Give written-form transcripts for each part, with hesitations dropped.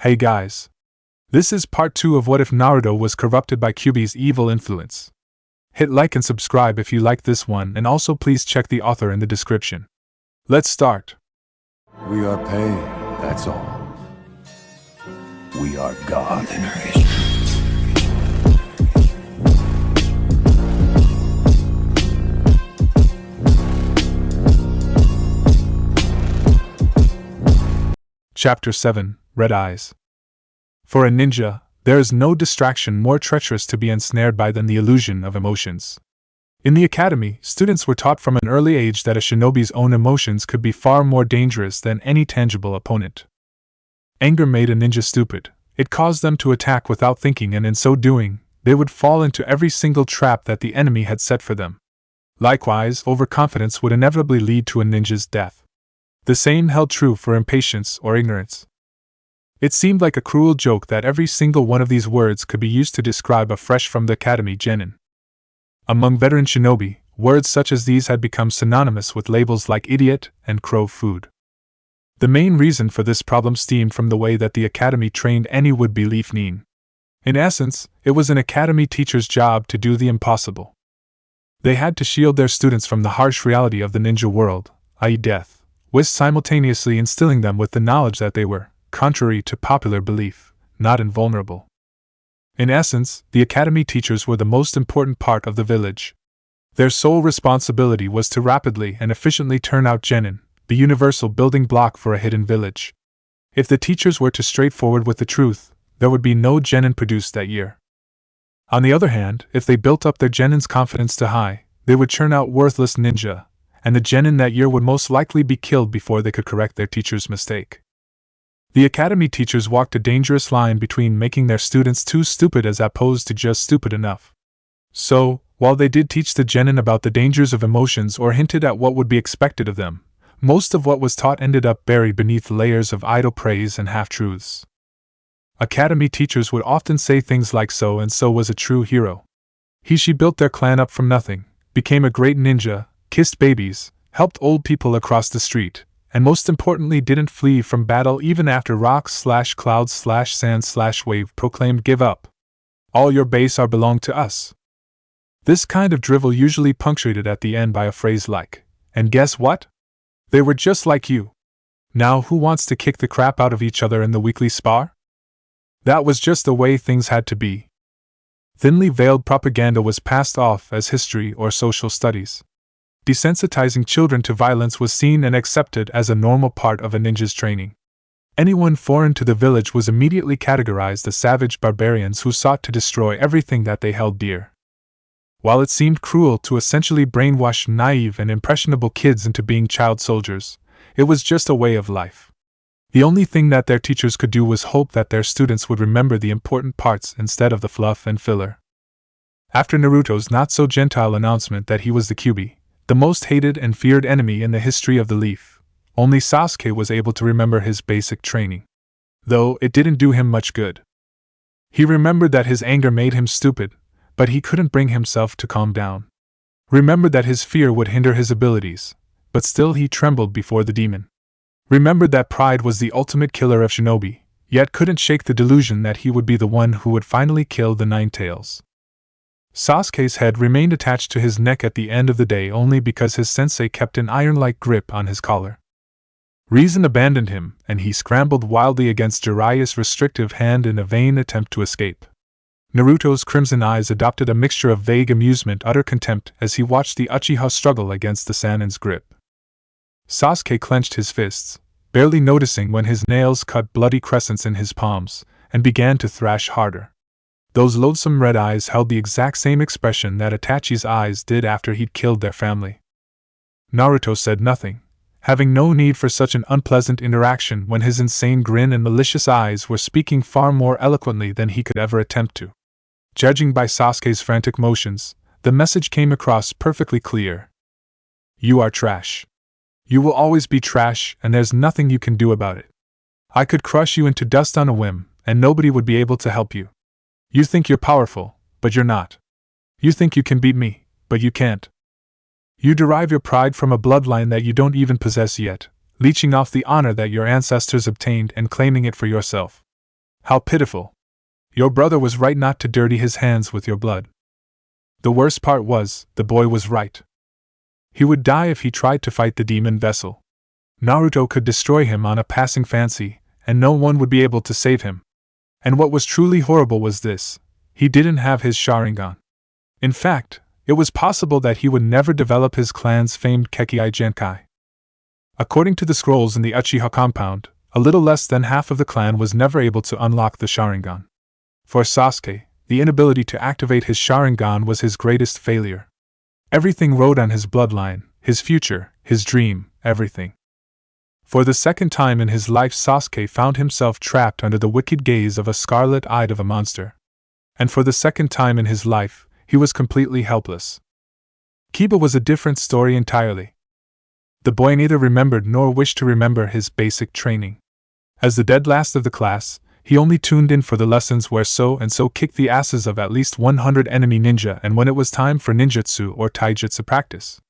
Hey guys. This is part 2 of What If Naruto Was Corrupted by Kyuubi's Evil Influence. Hit like and subscribe if you like this one, and also please check the author in the description. Let's start. We are pain, that's all. We are God. Chapter 7, Red Eyes. For a ninja, there is no distraction more treacherous to be ensnared by than the illusion of emotions. In the academy, students were taught from an early age that a shinobi's own emotions could be far more dangerous than any tangible opponent. Anger made a ninja stupid. It caused them to attack without thinking, and in so doing, they would fall into every single trap that the enemy had set for them. Likewise, overconfidence would inevitably lead to a ninja's death. The same held true for impatience or ignorance. It seemed like a cruel joke that every single one of these words could be used to describe a fresh from the academy genin. Among veteran shinobi, words such as these had become synonymous with labels like idiot and crow food. The main reason for this problem stemmed from the way that the academy trained any would-be leaf nin. In essence, it was an academy teacher's job to do the impossible. They had to shield their students from the harsh reality of the ninja world, i.e. death, while simultaneously instilling them with the knowledge that they were, contrary to popular belief, not invulnerable. In essence, the academy teachers were the most important part of the village. Their sole responsibility was to rapidly and efficiently turn out genin, the universal building block for a hidden village. If the teachers were too straightforward with the truth, there would be no genin produced that year. On the other hand, if they built up their genin's confidence too high, they would churn out worthless ninja, and the genin that year would most likely be killed before they could correct their teacher's mistake. The academy teachers walked a dangerous line between making their students too stupid as opposed to just stupid enough. So, while they did teach the genin about the dangers of emotions or hinted at what would be expected of them, most of what was taught ended up buried beneath layers of idle praise and half-truths. Academy teachers would often say things like so and so was a true hero. She built their clan up from nothing, became a great ninja, kissed babies, helped old people across the street, and most importantly didn't flee from battle even after rocks/clouds/sand/wave proclaimed give up. All your base are belong to us. This kind of drivel usually punctuated at the end by a phrase like, and guess what? They were just like you. Now who wants to kick the crap out of each other in the weekly spar? That was just the way things had to be. Thinly veiled propaganda was passed off as history or social studies. Desensitizing children to violence was seen and accepted as a normal part of a ninja's training. Anyone foreign to the village was immediately categorized as savage barbarians who sought to destroy everything that they held dear. While it seemed cruel to essentially brainwash naive and impressionable kids into being child soldiers, it was just a way of life. The only thing that their teachers could do was hope that their students would remember the important parts instead of the fluff and filler. After Naruto's not-so-gentile announcement that he was the Kyuubi, the most hated and feared enemy in the history of the Leaf, only Sasuke was able to remember his basic training. Though it didn't do him much good. He remembered that his anger made him stupid, but he couldn't bring himself to calm down. Remembered that his fear would hinder his abilities, but still he trembled before the demon. Remembered that pride was the ultimate killer of shinobi, yet couldn't shake the delusion that he would be the one who would finally kill the Nine Tails. Sasuke's head remained attached to his neck at the end of the day only because his sensei kept an iron-like grip on his collar. Reason abandoned him, and he scrambled wildly against Jiraiya's restrictive hand in a vain attempt to escape. Naruto's crimson eyes adopted a mixture of vague amusement and utter contempt as he watched the Uchiha struggle against the Sanin's grip. Sasuke clenched his fists, barely noticing when his nails cut bloody crescents in his palms, and began to thrash harder. Those loathsome red eyes held the exact same expression that Itachi's eyes did after he'd killed their family. Naruto said nothing, having no need for such an unpleasant interaction when his insane grin and malicious eyes were speaking far more eloquently than he could ever attempt to. Judging by Sasuke's frantic motions, the message came across perfectly clear. You are trash. You will always be trash, and there's nothing you can do about it. I could crush you into dust on a whim, and nobody would be able to help you. You think you're powerful, but you're not. You think you can beat me, but you can't. You derive your pride from a bloodline that you don't even possess yet, leeching off the honor that your ancestors obtained and claiming it for yourself. How pitiful. Your brother was right not to dirty his hands with your blood. The worst part was, the boy was right. He would die if he tried to fight the demon vessel. Naruto could destroy him on a passing fancy, and no one would be able to save him. And what was truly horrible was this: he didn't have his Sharingan. In fact, it was possible that he would never develop his clan's famed Kekkei Genkai. According to the scrolls in the Uchiha compound, a little less than half of the clan was never able to unlock the Sharingan. For Sasuke, the inability to activate his Sharingan was his greatest failure. Everything rode on his bloodline, his future, his dream, everything. For the second time in his life, Sasuke found himself trapped under the wicked gaze of a scarlet-eyed of a monster. And for the second time in his life, he was completely helpless. Kiba was a different story entirely. The boy neither remembered nor wished to remember his basic training. As the dead last of the class, he only tuned in for the lessons where so-and-so kicked the asses of at least 100 enemy ninja and when it was time for ninjutsu or taijutsu practice.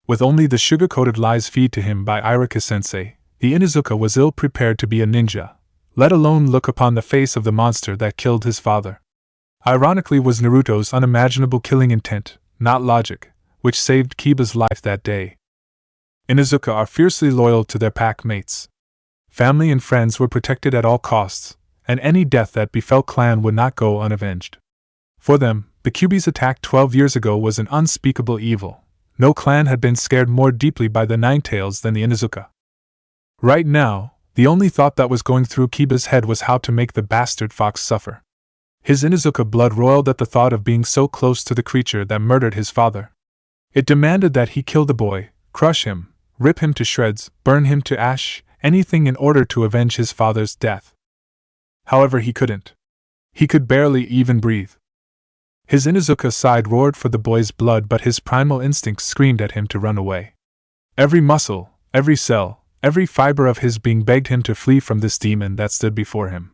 With only the sugar-coated lies fed to him by Iruka-sensei, the Inuzuka was ill-prepared to be a ninja, let alone look upon the face of the monster that killed his father. Ironically was Naruto's unimaginable killing intent, not logic, which saved Kiba's life that day. Inuzuka are fiercely loyal to their pack mates. Family and friends were protected at all costs, and any death that befell clan would not go unavenged. For them, the Kyuubi's attack 12 years ago was an unspeakable evil. No clan had been scared more deeply by the Ninetales than the Inuzuka. Right now, the only thought that was going through Kiba's head was how to make the bastard fox suffer. His Inuzuka blood roiled at the thought of being so close to the creature that murdered his father. It demanded that he kill the boy, crush him, rip him to shreds, burn him to ash, anything in order to avenge his father's death. However, he couldn't. He could barely even breathe. His Inuzuka side roared for the boy's blood, but his primal instincts screamed at him to run away. Every muscle, every cell, every fiber of his being begged him to flee from this demon that stood before him.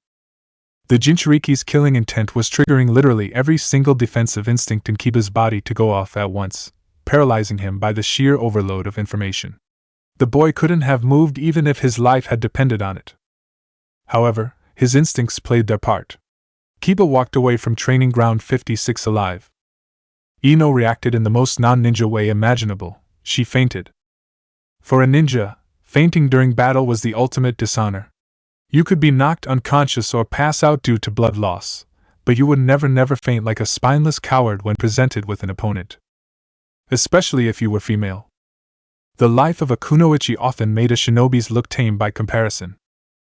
The Jinchuriki's killing intent was triggering literally every single defensive instinct in Kiba's body to go off at once, paralyzing him by the sheer overload of information. The boy couldn't have moved even if his life had depended on it. However, his instincts played their part. Kiba walked away from training ground 56 alive. Ino reacted in the most non-ninja way imaginable. She fainted. For a ninja, fainting during battle was the ultimate dishonor. You could be knocked unconscious or pass out due to blood loss, but you would never faint like a spineless coward when presented with an opponent. Especially if you were female. The life of a kunoichi often made a shinobi's look tame by comparison.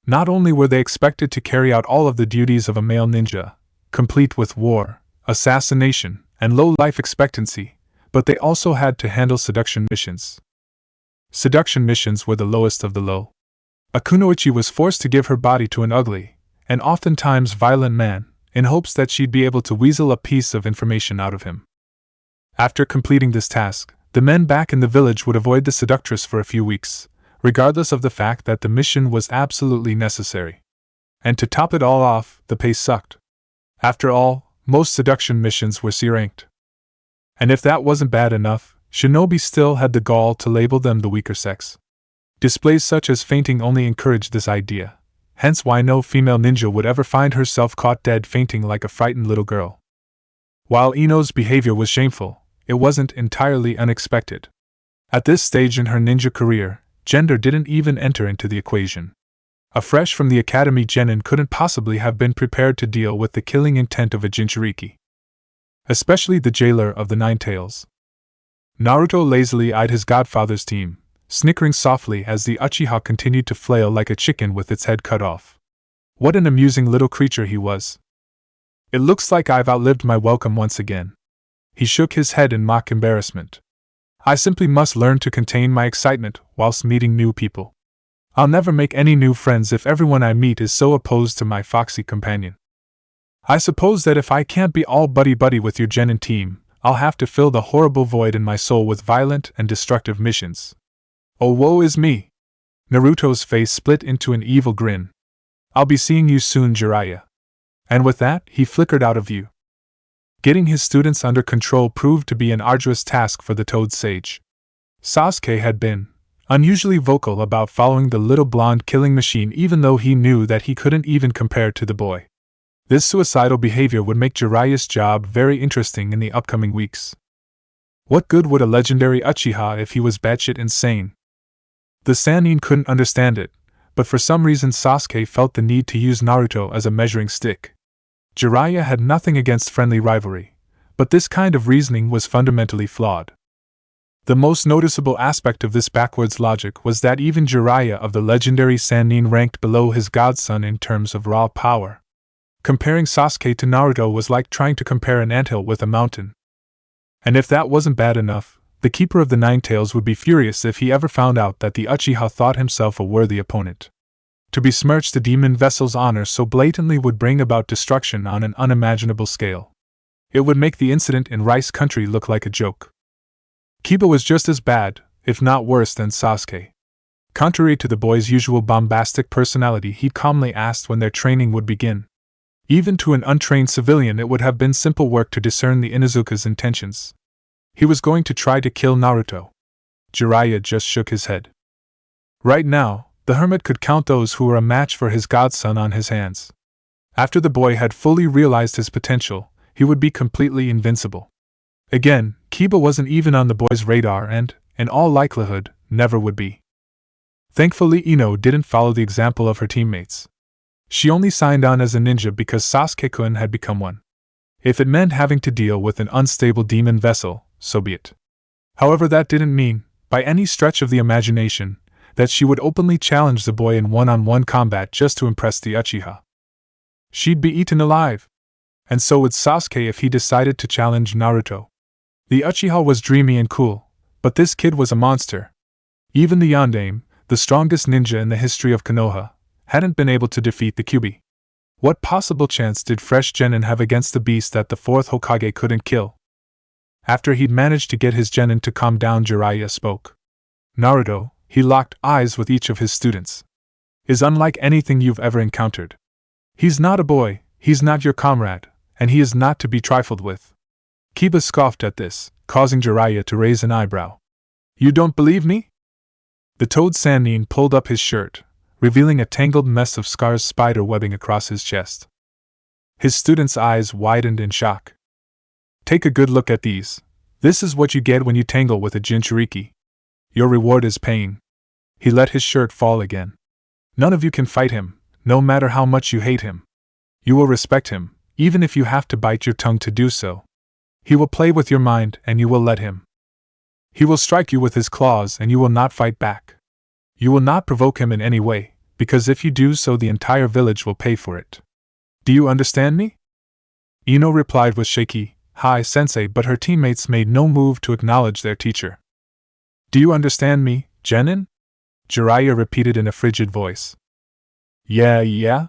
Not only were they expected to carry out all of the duties of a male ninja, complete with war, assassination, and low life expectancy, but they also had to handle seduction missions. Seduction missions were the lowest of the low. A kunoichi was forced to give her body to an ugly, and oftentimes violent man, in hopes that she'd be able to weasel a piece of information out of him. After completing this task, the men back in the village would avoid the seductress for a few weeks, regardless of the fact that the mission was absolutely necessary. And to top it all off, the pay sucked. After all, most seduction missions were C-ranked. And if that wasn't bad enough, shinobi still had the gall to label them the weaker sex. Displays such as fainting only encouraged this idea, hence why no female ninja would ever find herself caught dead fainting like a frightened little girl. While Ino's behavior was shameful, it wasn't entirely unexpected. At this stage in her ninja career, gender didn't even enter into the equation. A fresh from the academy genin couldn't possibly have been prepared to deal with the killing intent of a Jinchuriki. Especially the jailer of the Ninetales. Naruto lazily eyed his godfather's team, snickering softly as the Uchiha continued to flail like a chicken with its head cut off. What an amusing little creature he was. It looks like I've outlived my welcome once again. He shook his head in mock embarrassment. I simply must learn to contain my excitement whilst meeting new people. I'll never make any new friends if everyone I meet is so opposed to my foxy companion. I suppose that if I can't be all buddy-buddy with your genin team, I'll have to fill the horrible void in my soul with violent and destructive missions. Oh, woe is me! Naruto's face split into an evil grin. I'll be seeing you soon, Jiraiya. And with that, he flickered out of view. Getting his students under control proved to be an arduous task for the Toad Sage. Sasuke had been, unusually vocal about following the little blonde killing machine even though he knew that he couldn't even compare to the boy. This suicidal behavior would make Jiraiya's job very interesting in the upcoming weeks. What good would a legendary Uchiha if he was batshit insane? The Sannin couldn't understand it, but for some reason Sasuke felt the need to use Naruto as a measuring stick. Jiraiya had nothing against friendly rivalry, but this kind of reasoning was fundamentally flawed. The most noticeable aspect of this backwards logic was that even Jiraiya of the legendary Sannin ranked below his godson in terms of raw power. Comparing Sasuke to Naruto was like trying to compare an anthill with a mountain. And if that wasn't bad enough, the Keeper of the Nine Tails would be furious if he ever found out that the Uchiha thought himself a worthy opponent. To besmirch the demon vessel's honor so blatantly would bring about destruction on an unimaginable scale. It would make the incident in Rice Country look like a joke. Kiba was just as bad, if not worse than Sasuke. Contrary to the boy's usual bombastic personality, he calmly asked when their training would begin. Even to an untrained civilian it would have been simple work to discern the Inuzuka's intentions. He was going to try to kill Naruto. Jiraiya just shook his head. Right now, the hermit could count those who were a match for his godson on his hands. After the boy had fully realized his potential, he would be completely invincible. Again, Kiba wasn't even on the boy's radar and, in all likelihood, never would be. Thankfully, Ino didn't follow the example of her teammates. She only signed on as a ninja because Sasuke-kun had become one. If it meant having to deal with an unstable demon vessel, so be it. However, that didn't mean, by any stretch of the imagination, that she would openly challenge the boy in one-on-one combat just to impress the Uchiha. She'd be eaten alive. And so would Sasuke if he decided to challenge Naruto. The Uchiha was dreamy and cool, but this kid was a monster. Even the Yondaime, the strongest ninja in the history of Konoha, hadn't been able to defeat the Kyuubi. What possible chance did fresh genin have against the beast that the fourth Hokage couldn't kill? After he'd managed to get his genin to calm down, Jiraiya spoke. Naruto, he locked eyes with each of his students, is unlike anything you've ever encountered. He's not a boy, he's not your comrade, and he is not to be trifled with. Kiba scoffed at this, causing Jiraiya to raise an eyebrow. You don't believe me? The Toad Sannin pulled up his shirt, revealing a tangled mess of scars spider webbing across his chest. His students' eyes widened in shock. Take a good look at these. This is what you get when you tangle with a Jinchuriki. Your reward is pain. He let his shirt fall again. None of you can fight him, no matter how much you hate him. You will respect him, even if you have to bite your tongue to do so. He will play with your mind and you will let him. He will strike you with his claws and you will not fight back. You will not provoke him in any way, because if you do so the entire village will pay for it. Do you understand me? Ino replied with shaky, "Hi, sensei," but her teammates made no move to acknowledge their teacher. Do you understand me, Genin? Jiraiya repeated in a frigid voice. Yeah?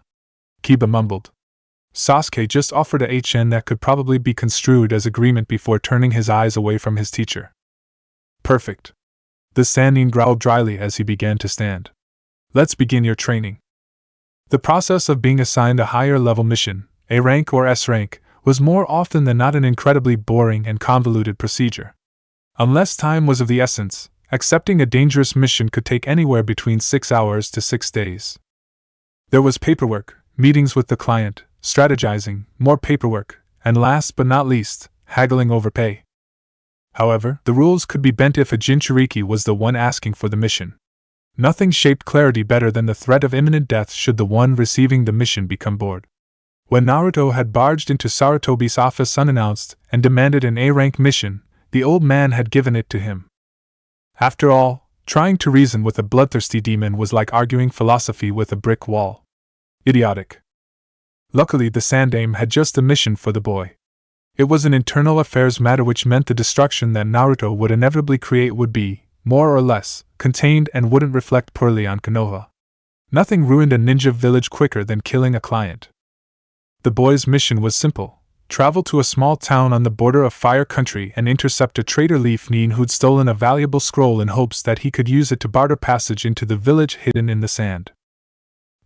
Kiba mumbled. Sasuke just offered a HN that could probably be construed as agreement before turning his eyes away from his teacher. Perfect. The Sannin growled dryly as he began to stand. Let's begin your training. The process of being assigned a higher level mission, A rank or S rank, was more often than not an incredibly boring and convoluted procedure. Unless time was of the essence, accepting a dangerous mission could take anywhere between 6 hours to 6 days. There was paperwork, meetings with the client, strategizing, more paperwork, and last but not least, haggling over pay. However, the rules could be bent if a Jinchuriki was the one asking for the mission. Nothing shaped clarity better than the threat of imminent death should the one receiving the mission become bored. When Naruto had barged into Sarutobi's office unannounced and demanded an A-rank mission, the old man had given it to him. After all, trying to reason with a bloodthirsty demon was like arguing philosophy with a brick wall. Idiotic. Luckily, the Sandaime had just a mission for the boy. It was an internal affairs matter which meant the destruction that Naruto would inevitably create would be, more or less, contained and wouldn't reflect poorly on Konoha. Nothing ruined a ninja village quicker than killing a client. The boy's mission was simple: travel to a small town on the border of Fire Country and intercept a traitor Leaf Nin who'd stolen a valuable scroll in hopes that he could use it to barter passage into the village hidden in the sand.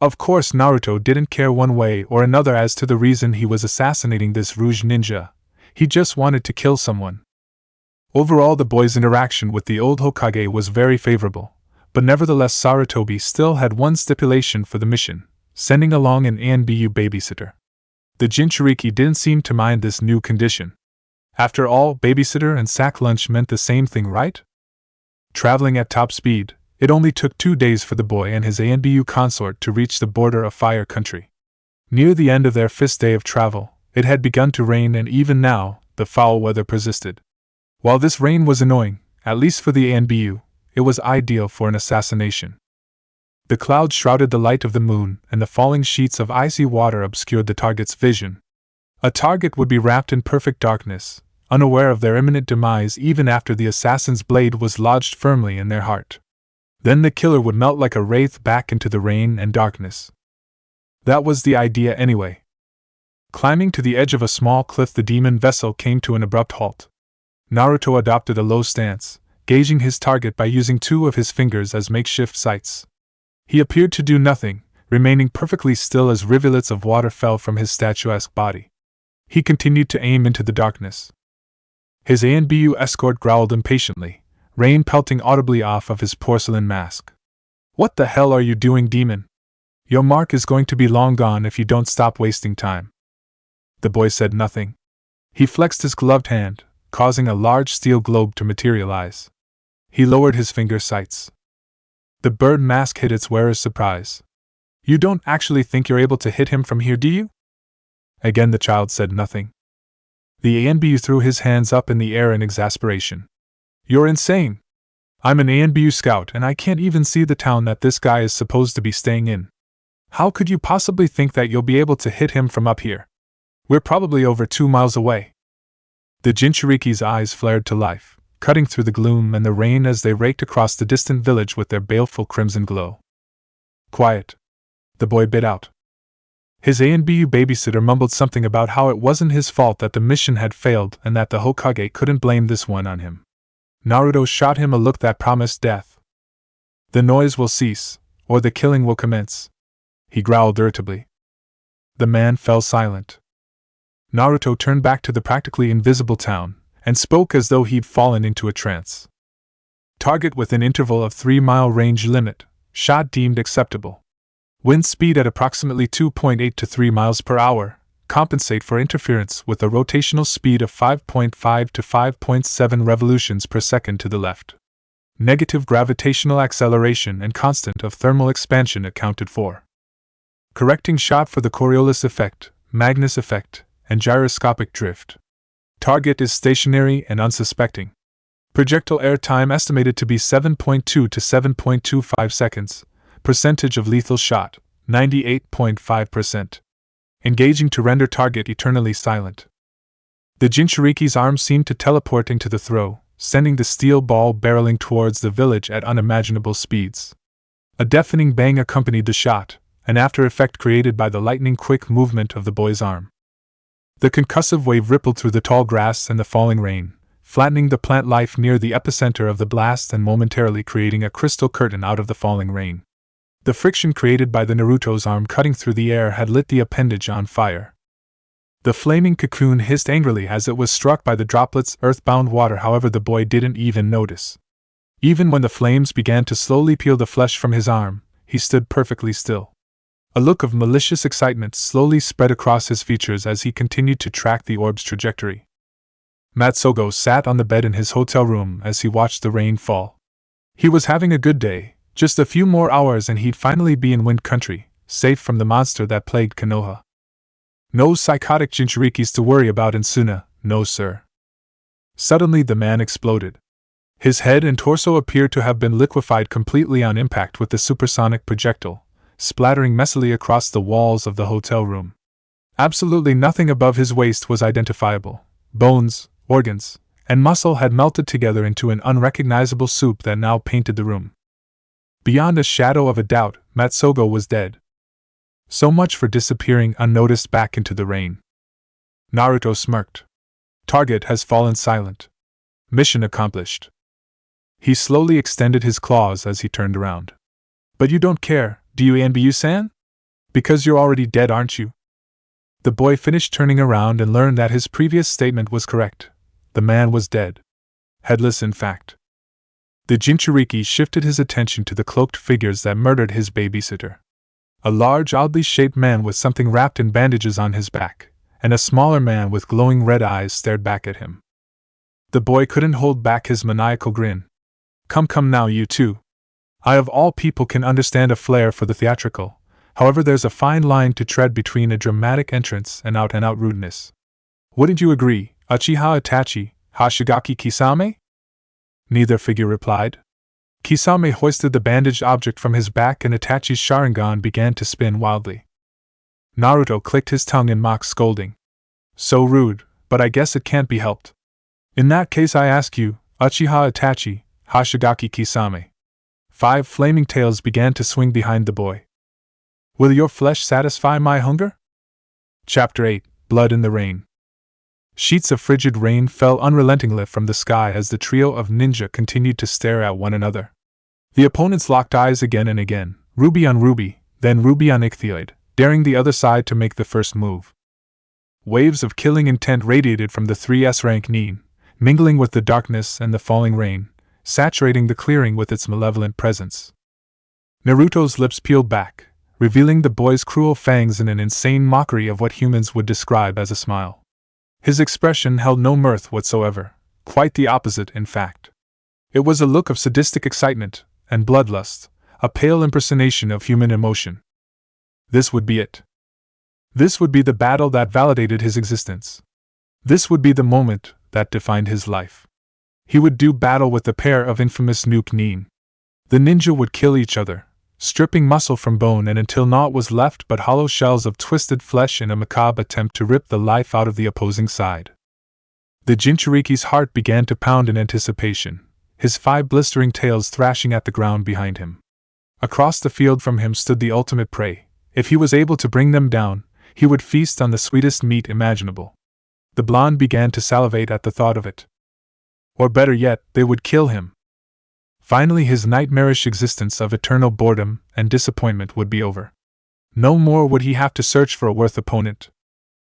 Of course, Naruto didn't care one way or another as to the reason he was assassinating this Rouge ninja. He just wanted to kill someone. Overall, the boy's interaction with the old Hokage was very favorable, but nevertheless Sarutobi still had one stipulation for the mission, sending along an ANBU babysitter. The Jinchuriki didn't seem to mind this new condition. After all, babysitter and sack lunch meant the same thing, right? Traveling at top speed, it only took 2 days for the boy and his ANBU consort to reach the border of Fire Country. Near the end of their 5th day of travel, it had begun to rain, and even now, the foul weather persisted. While this rain was annoying, at least for the ANBU, it was ideal for an assassination. The clouds shrouded the light of the moon, and the falling sheets of icy water obscured the target's vision. A target would be wrapped in perfect darkness, unaware of their imminent demise even after the assassin's blade was lodged firmly in their heart. Then the killer would melt like a wraith back into the rain and darkness. That was the idea anyway. Climbing to the edge of a small cliff, the demon vessel came to an abrupt halt. Naruto adopted a low stance, gauging his target by using 2 of his fingers as makeshift sights. He appeared to do nothing, remaining perfectly still as rivulets of water fell from his statuesque body. He continued to aim into the darkness. His ANBU escort growled impatiently, rain pelting audibly off of his porcelain mask. "What the hell are you doing, demon? Your mark is going to be long gone if you don't stop wasting time." The boy said nothing. He flexed his gloved hand, causing a large steel globe to materialize. He lowered his finger sights. The bird mask hid its wearer's surprise. "You don't actually think you're able to hit him from here, do you?" Again the child said nothing. The ANBU threw his hands up in the air in exasperation. "You're insane! I'm an ANBU scout and I can't even see the town that this guy is supposed to be staying in. How could you possibly think that you'll be able to hit him from up here? We're probably over 2 miles away." The Jinchuriki's eyes flared to life, cutting through the gloom and the rain as they raked across the distant village with their baleful crimson glow. "Quiet," the boy bit out. His ANBU babysitter mumbled something about how it wasn't his fault that the mission had failed and that the Hokage couldn't blame this one on him. Naruto shot him a look that promised death. "The noise will cease, or the killing will commence," he growled irritably. The man fell silent. Naruto turned back to the practically invisible town, and spoke as though he'd fallen into a trance. "Target within interval of 3-mile range limit, shot deemed acceptable. Wind speed at approximately 2.8 to 3 miles per hour, compensate for interference with a rotational speed of 5.5 to 5.7 revolutions per second to the left. Negative gravitational acceleration and constant of thermal expansion accounted for. Correcting shot for the Coriolis effect, Magnus effect, and gyroscopic drift. Target is stationary and unsuspecting. Projectile air time estimated to be 7.2 to 7.25 seconds. Percentage of lethal shot, 98.5%. Engaging to render target eternally silent." The Jinchuriki's arm seemed to teleport into the throw, sending the steel ball barreling towards the village at unimaginable speeds. A deafening bang accompanied the shot, an after effect created by the lightning-quick movement of the boy's arm. The concussive wave rippled through the tall grass and the falling rain, flattening the plant life near the epicenter of the blast and momentarily creating a crystal curtain out of the falling rain. The friction created by the Naruto's arm cutting through the air had lit the appendage on fire. The flaming cocoon hissed angrily as it was struck by the droplets' earthbound water. However, the boy didn't even notice. Even when the flames began to slowly peel the flesh from his arm, he stood perfectly still. A look of malicious excitement slowly spread across his features as he continued to track the orb's trajectory. Matsugo sat on the bed in his hotel room as he watched the rain fall. He was having a good day. Just a few more hours and he'd finally be in Wind Country, safe from the monster that plagued Konoha. No psychotic Jinchurikis to worry about in Suna, no sir. Suddenly the man exploded. His head and torso appeared to have been liquefied completely on impact with the supersonic projectile, splattering messily across the walls of the hotel room. Absolutely nothing above his waist was identifiable. Bones, organs, and muscle had melted together into an unrecognizable soup that now painted the room. Beyond a shadow of a doubt, Matsugo was dead. So much for disappearing unnoticed back into the rain. Naruto smirked. Target has fallen silent. Mission accomplished. He slowly extended his claws as he turned around. "But you don't care, do you, Anbyu-san? Because you're already dead, aren't you?" The boy finished turning around and learned that his previous statement was correct. The man was dead. Headless, in fact. The Jinchuriki shifted his attention to the cloaked figures that murdered his babysitter. A large, oddly shaped man with something wrapped in bandages on his back, and a smaller man with glowing red eyes stared back at him. The boy couldn't hold back his maniacal grin. Come now, you two. I of all people can understand a flair for the theatrical, however there's a fine line to tread between a dramatic entrance and out-and-out rudeness. Wouldn't you agree, Uchiha Itachi, Hashigaki Kisame? Neither figure replied. Kisame hoisted the bandaged object from his back and Itachi's Sharingan began to spin wildly. Naruto clicked his tongue in mock scolding. So rude, but I guess it can't be helped. In that case I ask you, Uchiha Itachi, Hashigaki Kisame. 5 flaming tails began to swing behind the boy. Will your flesh satisfy my hunger? Chapter 8, Blood in the Rain. Sheets of frigid rain fell unrelentingly from the sky as the trio of ninja continued to stare at one another. The opponents locked eyes again and again, ruby on ruby, then ruby on ichthyoid, daring the other side to make the first move. Waves of killing intent radiated from the 3S rank Nin, mingling with the darkness and the falling rain, saturating the clearing with its malevolent presence. Naruto's lips peeled back, revealing the boy's cruel fangs in an insane mockery of what humans would describe as a smile. His expression held no mirth whatsoever, quite the opposite, in fact. It was a look of sadistic excitement and bloodlust, a pale impersonation of human emotion. This would be it. This would be the battle that validated his existence. This would be the moment that defined his life. He would do battle with the pair of infamous Nuke Nin. The ninja would kill each other, stripping muscle from bone and until naught was left but hollow shells of twisted flesh in a macabre attempt to rip the life out of the opposing side. The Jinchuriki's heart began to pound in anticipation, his 5 blistering tails thrashing at the ground behind him. Across the field from him stood the ultimate prey. If he was able to bring them down, he would feast on the sweetest meat imaginable. The blonde began to salivate at the thought of it. Or better yet, they would kill him. Finally his nightmarish existence of eternal boredom and disappointment would be over. No more would he have to search for a worth opponent.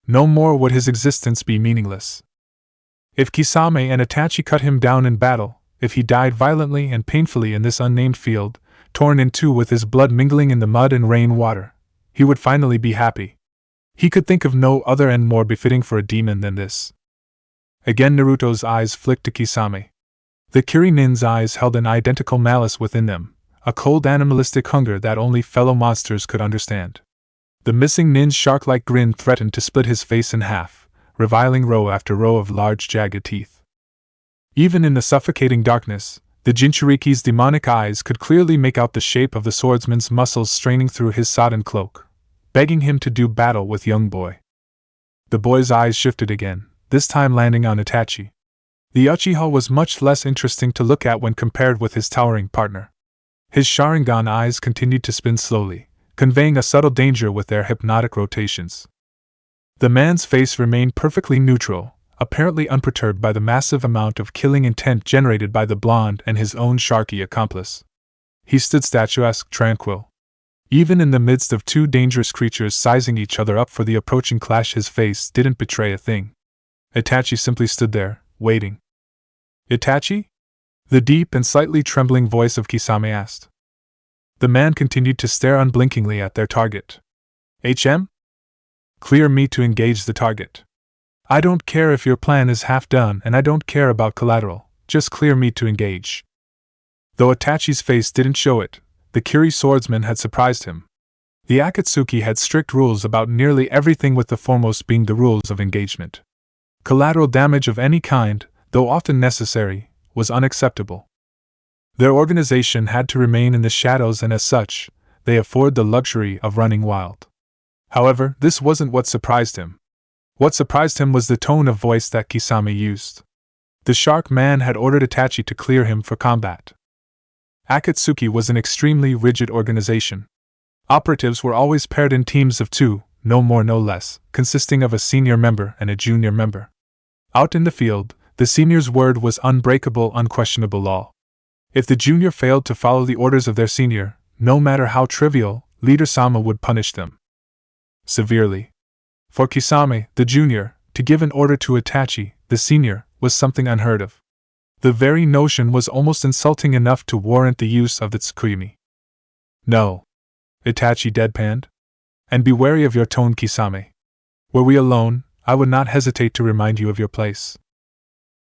No more would his existence be meaningless. If Kisame and Itachi cut him down in battle, if he died violently and painfully in this unnamed field, torn in two with his blood mingling in the mud and rain water, he would finally be happy. He could think of no other end more befitting for a demon than this. Again Naruto's eyes flicked to Kisame. The Kirinin's eyes held an identical malice within them, a cold animalistic hunger that only fellow monsters could understand. The missing nin's shark-like grin threatened to split his face in half, reviling row after row of large jagged teeth. Even in the suffocating darkness, the Jinchuriki's demonic eyes could clearly make out the shape of the swordsman's muscles straining through his sodden cloak, begging him to do battle with young boy. The boy's eyes shifted again, this time landing on Itachi. The Uchiha was much less interesting to look at when compared with his towering partner. His Sharingan eyes continued to spin slowly, conveying a subtle danger with their hypnotic rotations. The man's face remained perfectly neutral, apparently unperturbed by the massive amount of killing intent generated by the blonde and his own sharky accomplice. He stood statuesque, tranquil. Even in the midst of 2 dangerous creatures sizing each other up for the approaching clash, his face didn't betray a thing. Itachi simply stood there, waiting. Itachi? The deep and slightly trembling voice of Kisame asked. The man continued to stare unblinkingly at their target. HM? Clear me to engage the target. I don't care if your plan is half done and I don't care about collateral, just clear me to engage. Though Itachi's face didn't show it, the Kiri swordsman had surprised him. The Akatsuki had strict rules about nearly everything, with the foremost being the rules of engagement. Collateral damage of any kind, though often necessary, was unacceptable. Their organization had to remain in the shadows and as such, they afford the luxury of running wild. However, this wasn't what surprised him. What surprised him was the tone of voice that Kisame used. The shark man had ordered Itachi to clear him for combat. Akatsuki was an extremely rigid organization. Operatives were always paired in teams of 2, no more no less, consisting of a senior member and a junior member. Out in the field, the senior's word was unbreakable, unquestionable law. If the junior failed to follow the orders of their senior, no matter how trivial, Leader Sama would punish them severely. For Kisame, the junior, to give an order to Itachi, the senior, was something unheard of. The very notion was almost insulting enough to warrant the use of the Tsukuyumi. No, Itachi deadpanned. And be wary of your tone, Kisame. Were we alone, I would not hesitate to remind you of your place.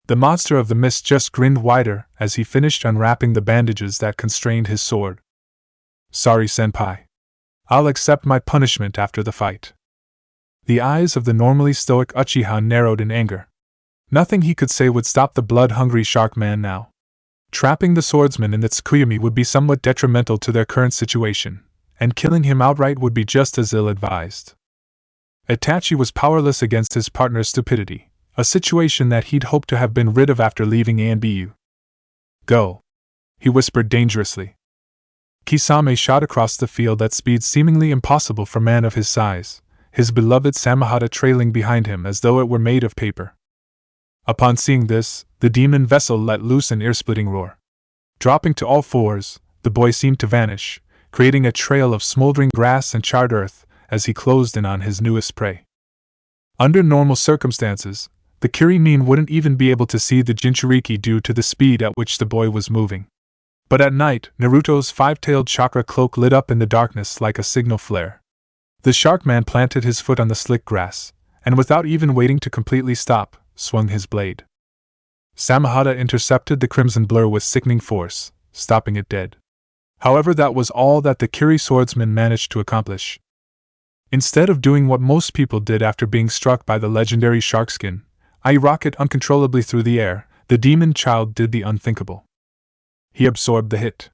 The monster of the mist just grinned wider as he finished unwrapping the bandages that constrained his sword. Sorry, senpai. I'll accept my punishment after the fight. The eyes of the normally stoic Uchiha narrowed in anger. Nothing he could say would stop the blood-hungry shark man now. Trapping the swordsman in the Tsukuyumi would be somewhat detrimental to their current situation, and killing him outright would be just as ill-advised. Itachi was powerless against his partner's stupidity, a situation that he'd hoped to have been rid of after leaving Anbu. Go, he whispered dangerously. Kisame shot across the field at speed seemingly impossible for a man of his size, his beloved Samahata trailing behind him as though it were made of paper. Upon seeing this, the demon vessel let loose an ear-splitting roar. Dropping to all fours, the boy seemed to vanish, creating a trail of smoldering grass and charred earth as he closed in on his newest prey. Under normal circumstances, the Chunin wouldn't even be able to see the Jinchuriki due to the speed at which the boy was moving. But at night, Naruto's five-tailed chakra cloak lit up in the darkness like a signal flare. The shark man planted his foot on the slick grass, and without even waiting to completely stop, swung his blade. Samahata intercepted the crimson blur with sickening force, stopping it dead. However, that was all that the Kiri swordsman managed to accomplish. Instead of doing what most people did after being struck by the legendary sharkskin, i.e. rocket uncontrollably through the air, the demon child did the unthinkable. He absorbed the hit.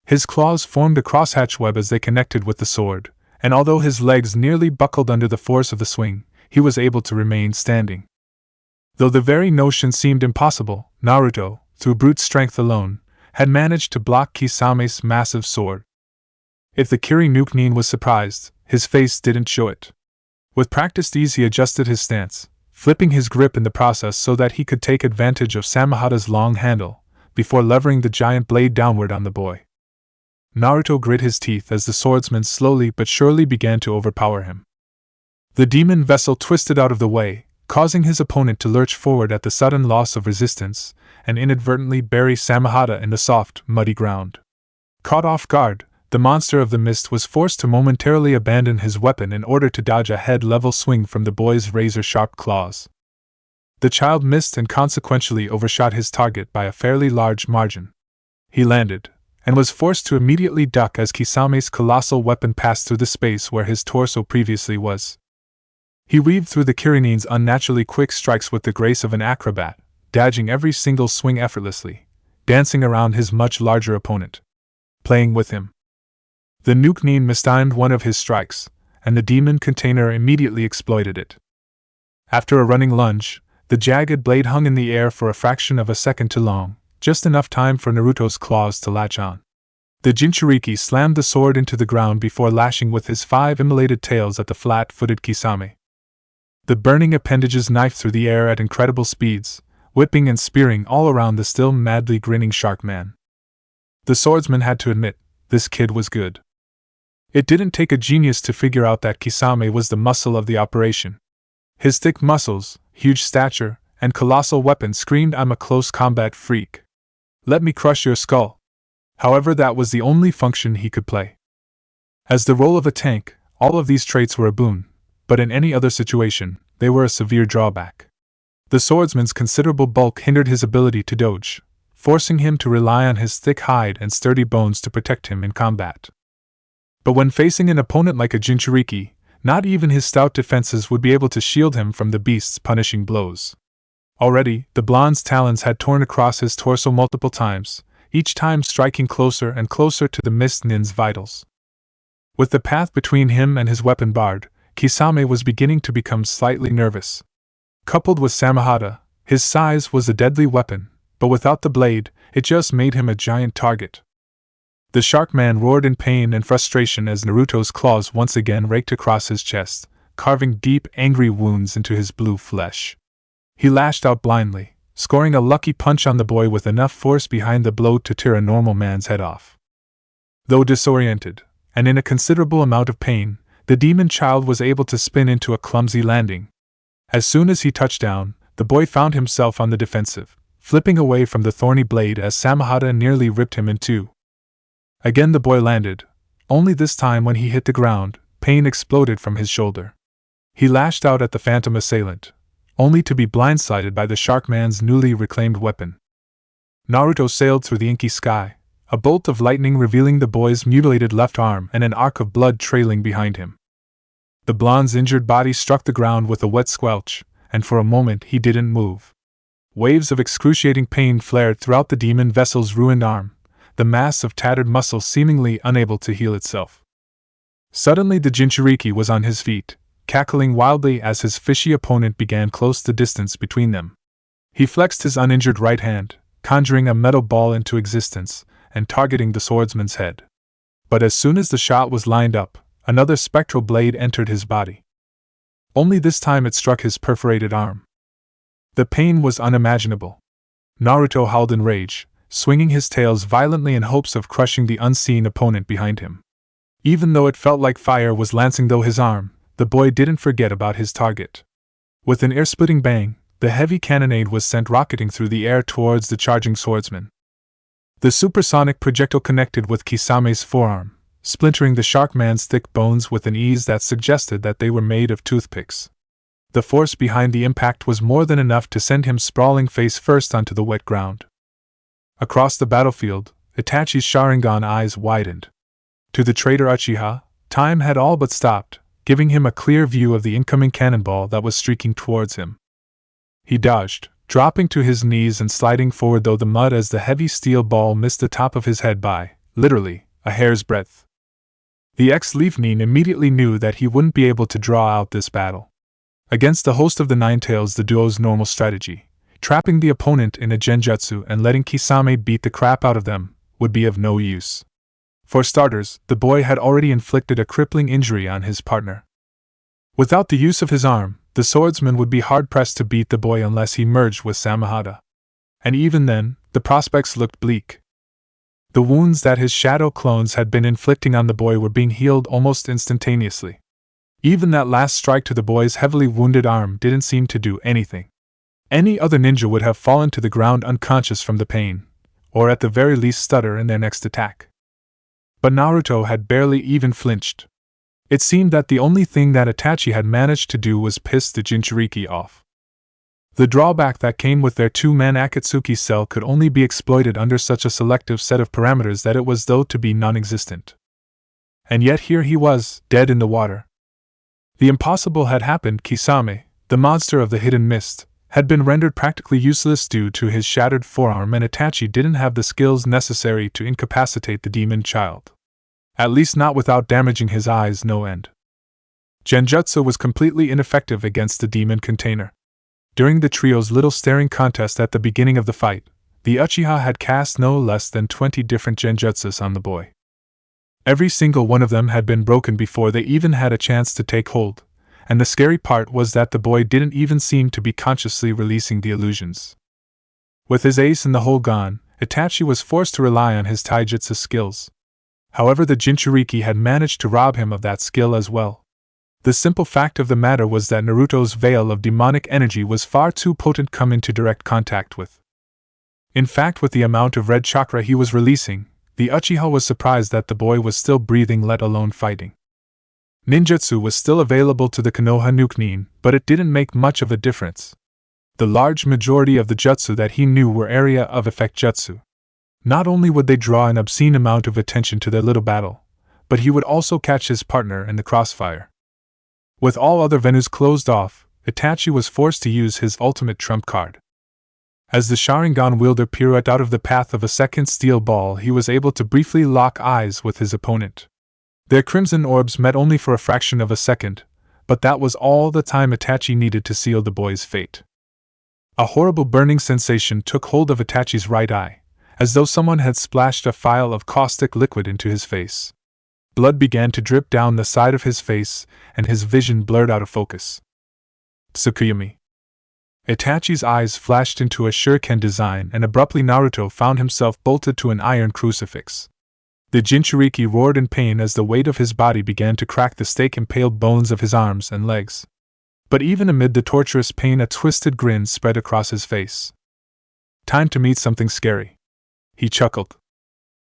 His claws formed a crosshatch web as they connected with the sword, and although his legs nearly buckled under the force of the swing, he was able to remain standing. Though the very notion seemed impossible, Naruto, through brute strength alone, had managed to block Kisame's massive sword. If the Chunin was surprised, his face didn't show it. With practiced ease he adjusted his stance, flipping his grip in the process so that he could take advantage of Samahata's long handle, before levering the giant blade downward on the boy. Naruto grit his teeth as the swordsman slowly but surely began to overpower him. The demon vessel twisted out of the way, causing his opponent to lurch forward at the sudden loss of resistance, and inadvertently bury Samahata in the soft, muddy ground. Caught off guard, the monster of the mist was forced to momentarily abandon his weapon in order to dodge a head-level swing from the boy's razor-sharp claws. The child missed and consequentially overshot his target by a fairly large margin. He landed, and was forced to immediately duck as Kisame's colossal weapon passed through the space where his torso previously was. He weaved through the Kirinin's unnaturally quick strikes with the grace of an acrobat, dodging every single swing effortlessly, dancing around his much larger opponent, playing with him. The Nukenin mistimed one of his strikes, and the demon container immediately exploited it. After a running lunge, the jagged blade hung in the air for a fraction of a second too long, just enough time for Naruto's claws to latch on. The Jinchuriki slammed the sword into the ground before lashing with his 5 immolated tails at the flat-footed Kisame. The burning appendages knifed through the air at incredible speeds, whipping and spearing all around the still madly grinning shark man. The swordsman had to admit, this kid was good. It didn't take a genius to figure out that Kisame was the muscle of the operation. His thick muscles, huge stature, and colossal weapon screamed, "I'm a close combat freak. Let me crush your skull." However, that was the only function he could play. As the role of a tank, all of these traits were a boon, but in any other situation, they were a severe drawback. The swordsman's considerable bulk hindered his ability to dodge, forcing him to rely on his thick hide and sturdy bones to protect him in combat. But when facing an opponent like a Jinchuriki, not even his stout defenses would be able to shield him from the beast's punishing blows. Already, the blonde's talons had torn across his torso multiple times, each time striking closer and closer to the Mist Nin's vitals. With the path between him and his weapon barred, Kisame was beginning to become slightly nervous. Coupled with Samahata, his size was a deadly weapon, but without the blade, it just made him a giant target. The shark man roared in pain and frustration as Naruto's claws once again raked across his chest, carving deep, angry wounds into his blue flesh. He lashed out blindly, scoring a lucky punch on the boy with enough force behind the blow to tear a normal man's head off. Though disoriented, and in a considerable amount of pain, the demon child was able to spin into a clumsy landing. As soon as he touched down, the boy found himself on the defensive, flipping away from the thorny blade as Samahata nearly ripped him in two. Again the boy landed, only this time when he hit the ground, pain exploded from his shoulder. He lashed out at the phantom assailant, only to be blindsided by the Sharkman's newly reclaimed weapon. Naruto sailed through the inky sky, a bolt of lightning revealing the boy's mutilated left arm and an arc of blood trailing behind him. The blonde's injured body struck the ground with a wet squelch, and for a moment he didn't move. Waves of excruciating pain flared throughout the demon vessel's ruined arm, the mass of tattered muscle seemingly unable to heal itself. Suddenly the Jinchuriki was on his feet, cackling wildly as his fishy opponent began close the distance between them. He flexed his uninjured right hand, conjuring a metal ball into existence, and targeting the swordsman's head. But as soon as the shot was lined up, another spectral blade entered his body. Only this time it struck his perforated arm. The pain was unimaginable. Naruto howled in rage, swinging his tails violently in hopes of crushing the unseen opponent behind him. Even though it felt like fire was lancing through his arm, the boy didn't forget about his target. With an ear-splitting bang, the heavy cannonade was sent rocketing through the air towards the charging swordsman. The supersonic projectile connected with Kisame's forearm, splintering the Sharkman's thick bones with an ease that suggested that they were made of toothpicks. The force behind the impact was more than enough to send him sprawling face first onto the wet ground. Across the battlefield, Itachi's Sharingan eyes widened. To the traitor Uchiha, time had all but stopped, giving him a clear view of the incoming cannonball that was streaking towards him. He dodged, dropping to his knees and sliding forward through the mud as the heavy steel ball missed the top of his head by, literally, a hair's breadth. The ex-Leafnin immediately knew that he wouldn't be able to draw out this battle. Against the host of the Nine Tails, the duo's normal strategy, trapping the opponent in a genjutsu and letting Kisame beat the crap out of them, would be of no use. For starters, the boy had already inflicted a crippling injury on his partner. Without the use of his arm, the swordsman would be hard-pressed to beat the boy unless he merged with Samahata. And even then, the prospects looked bleak. The wounds that his shadow clones had been inflicting on the boy were being healed almost instantaneously. Even that last strike to the boy's heavily wounded arm didn't seem to do anything. Any other ninja would have fallen to the ground unconscious from the pain, or at the very least stutter in their next attack. But Naruto had barely even flinched. It seemed that the only thing that Itachi had managed to do was piss the Jinchuriki off. The drawback that came with their two-man Akatsuki cell could only be exploited under such a selective set of parameters that it was thought to be non-existent. And yet here he was, dead in the water. The impossible had happened. Kisame, the monster of the hidden mist, had been rendered practically useless due to his shattered forearm, and Itachi didn't have the skills necessary to incapacitate the demon child. At least not without damaging his eyes no end. Genjutsu was completely ineffective against the demon container. During the trio's little staring contest at the beginning of the fight, the Uchiha had cast no less than 20 different genjutsus on the boy. Every single one of them had been broken before they even had a chance to take hold, and the scary part was that the boy didn't even seem to be consciously releasing the illusions. With his ace in the hole gone, Itachi was forced to rely on his taijutsu skills. However, the Jinchuriki had managed to rob him of that skill as well. The simple fact of the matter was that Naruto's veil of demonic energy was far too potent to come into direct contact with. In fact, with the amount of red chakra he was releasing, the Uchiha was surprised that the boy was still breathing, let alone fighting. Ninjutsu was still available to the Konoha Nukenin, but it didn't make much of a difference. The large majority of the jutsu that he knew were area of effect jutsu. Not only would they draw an obscene amount of attention to their little battle, but he would also catch his partner in the crossfire. With all other venues closed off, Itachi was forced to use his ultimate trump card. As the Sharingan wielder pirouetted out of the path of a second steel ball, he was able to briefly lock eyes with his opponent. Their crimson orbs met only for a fraction of a second, but that was all the time Itachi needed to seal the boy's fate. A horrible burning sensation took hold of Itachi's right eye, as though someone had splashed a vial of caustic liquid into his face. Blood began to drip down the side of his face, and his vision blurred out of focus. Tsukuyomi. Itachi's eyes flashed into a shuriken design, and abruptly Naruto found himself bolted to an iron crucifix. The Jinchuriki roared in pain as the weight of his body began to crack the stake-impaled bones of his arms and legs. But even amid the torturous pain, a twisted grin spread across his face. Time to meet something scary. He chuckled.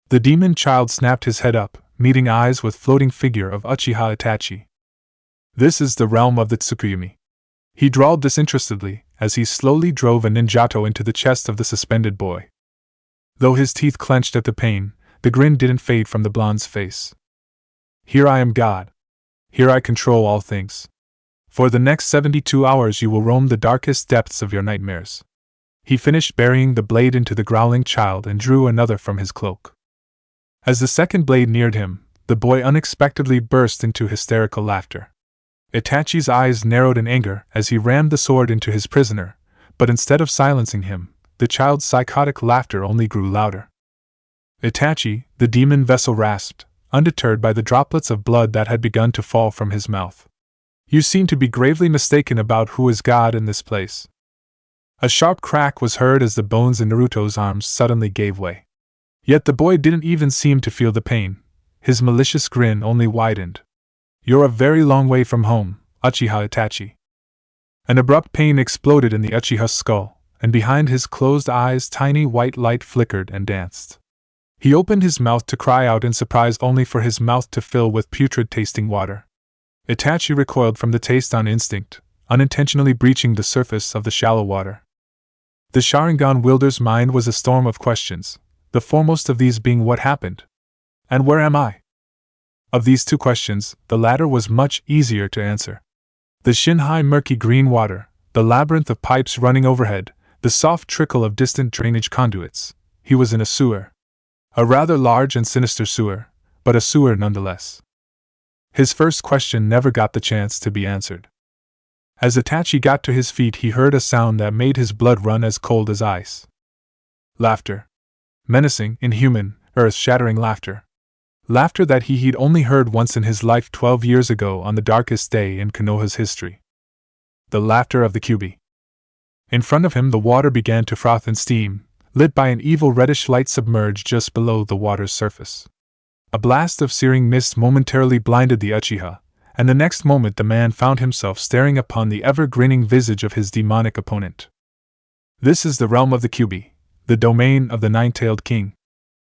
The demon child snapped his head up, meeting eyes with floating figure of Uchiha Itachi. This is the realm of the Tsukuyomi. He drawled disinterestedly as he slowly drove a ninjato into the chest of the suspended boy. Though his teeth clenched at the pain, the grin didn't fade from the blonde's face. Here I am God. Here I control all things. For the next 72 hours you will roam the darkest depths of your nightmares. He finished burying the blade into the growling child and drew another from his cloak. As the second blade neared him, the boy unexpectedly burst into hysterical laughter. Itachi's eyes narrowed in anger as he rammed the sword into his prisoner, but instead of silencing him, the child's psychotic laughter only grew louder. Itachi, the demon vessel rasped, undeterred by the droplets of blood that had begun to fall from his mouth. You seem to be gravely mistaken about who is God in this place. A sharp crack was heard as the bones in Naruto's arms suddenly gave way. Yet the boy didn't even seem to feel the pain. His malicious grin only widened. You're a very long way from home, Uchiha Itachi. An abrupt pain exploded in the Uchiha's skull, and behind his closed eyes tiny white light flickered and danced. He opened his mouth to cry out in surprise only for his mouth to fill with putrid-tasting water. Itachi recoiled from the taste on instinct, unintentionally breaching the surface of the shallow water. The Sharingan wielder's mind was a storm of questions, the foremost of these being what happened. And where am I? Of these two questions, the latter was much easier to answer. The shin-high murky green water, the labyrinth of pipes running overhead, the soft trickle of distant drainage conduits. He was in a sewer. A rather large and sinister sewer, but a sewer nonetheless. His first question never got the chance to be answered. As Itachi got to his feet, he heard a sound that made his blood run as cold as ice. Laughter. Menacing, inhuman, earth-shattering laughter. Laughter that he'd only heard once in his life 12 years ago on the darkest day in Konoha's history. The laughter of the Kyuubi. In front of him the water began to froth and steam, lit by an evil reddish light submerged just below the water's surface. A blast of searing mist momentarily blinded the Uchiha, and the next moment the man found himself staring upon the ever-grinning visage of his demonic opponent. This is the realm of the Kyuubi, the domain of the nine-tailed king.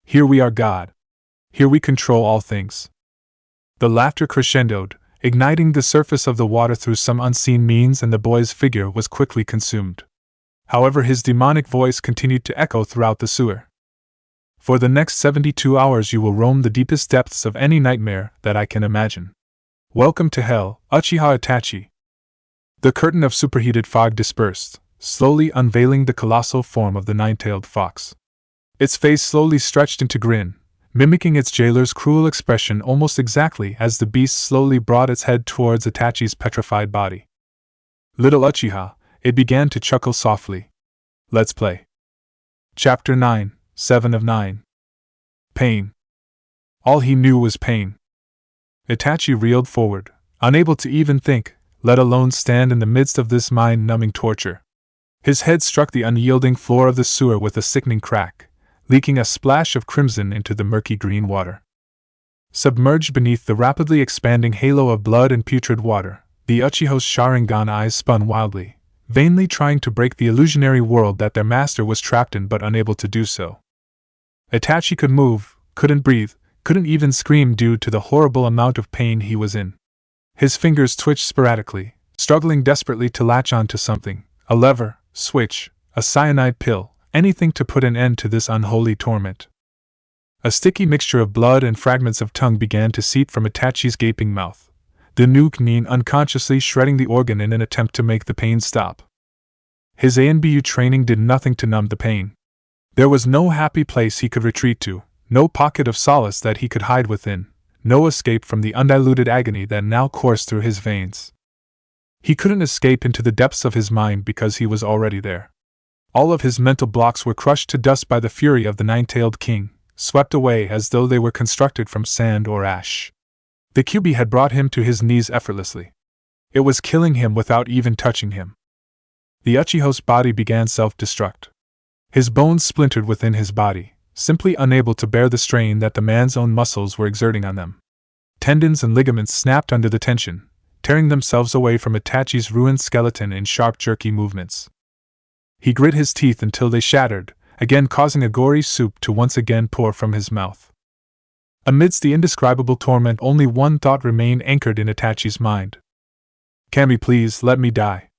Here we are God. Here we control all things. The laughter crescendoed, igniting the surface of the water through some unseen means, and the boy's figure was quickly consumed. However, his demonic voice continued to echo throughout the sewer. For the next 72 hours you will roam the deepest depths of any nightmare that I can imagine. Welcome to hell, Uchiha Itachi. The curtain of superheated fog dispersed, slowly unveiling the colossal form of the nine-tailed fox. Its face slowly stretched into grin, mimicking its jailer's cruel expression almost exactly as the beast slowly brought its head towards Itachi's petrified body. Little Uchiha, it began to chuckle softly. Let's play. Chapter 9, 7 of 9. Pain. All he knew was pain. Itachi reeled forward, unable to even think, let alone stand in the midst of this mind-numbing torture. His head struck the unyielding floor of the sewer with a sickening crack, leaking a splash of crimson into the murky green water. Submerged beneath the rapidly expanding halo of blood and putrid water, the Uchiha's Sharingan eyes spun wildly, vainly trying to break the illusionary world that their master was trapped in but unable to do so. Itachi could move, couldn't breathe, couldn't even scream due to the horrible amount of pain he was in. His fingers twitched sporadically, struggling desperately to latch on to something, a lever, switch, a cyanide pill, anything to put an end to this unholy torment. A sticky mixture of blood and fragments of tongue began to seep from Itachi's gaping mouth, the new Chunin unconsciously shredding the organ in an attempt to make the pain stop. His ANBU training did nothing to numb the pain. There was no happy place he could retreat to, no pocket of solace that he could hide within, no escape from the undiluted agony that now coursed through his veins. He couldn't escape into the depths of his mind because he was already there. All of his mental blocks were crushed to dust by the fury of the nine-tailed king, swept away as though they were constructed from sand or ash. The Kyuubi had brought him to his knees effortlessly. It was killing him without even touching him. The Uchiha's body began self-destruct. His bones splintered within his body, simply unable to bear the strain that the man's own muscles were exerting on them. Tendons and ligaments snapped under the tension, tearing themselves away from Itachi's ruined skeleton in sharp, jerky movements. He grit his teeth until they shattered, again causing a gory soup to once again pour from his mouth. Amidst the indescribable torment, only one thought remained anchored in Itachi's mind. Kami, please let me die.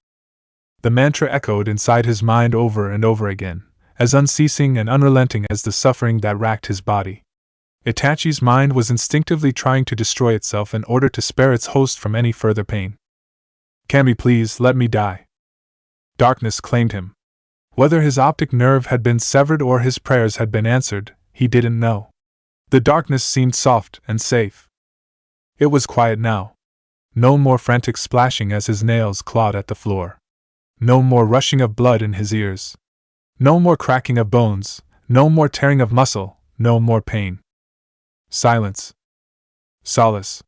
The mantra echoed inside his mind over and over again, as unceasing and unrelenting as the suffering that racked his body. Itachi's mind was instinctively trying to destroy itself in order to spare its host from any further pain. Kami, please let me die. Darkness claimed him. Whether his optic nerve had been severed or his prayers had been answered, he didn't know. The darkness seemed soft and safe. It was quiet now. No more frantic splashing as his nails clawed at the floor. No more rushing of blood in his ears. No more cracking of bones, no more tearing of muscle, no more pain. Silence. Solace.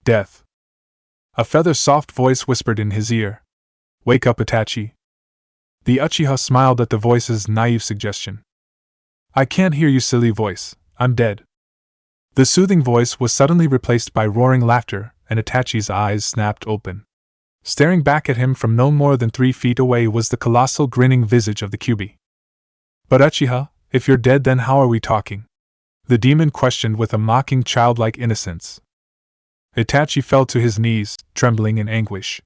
Death. A feather-soft voice whispered in his ear. Wake up, Itachi. The Uchiha smiled at the voice's naive suggestion. I can't hear you, silly voice, I'm dead. The soothing voice was suddenly replaced by roaring laughter, and Itachi's eyes snapped open. Staring back at him from no more than 3 feet away was the colossal grinning visage of the Kyuubi. But Uchiha, if you're dead, then how are we talking? The demon questioned with a mocking childlike innocence. Itachi fell to his knees, trembling in anguish.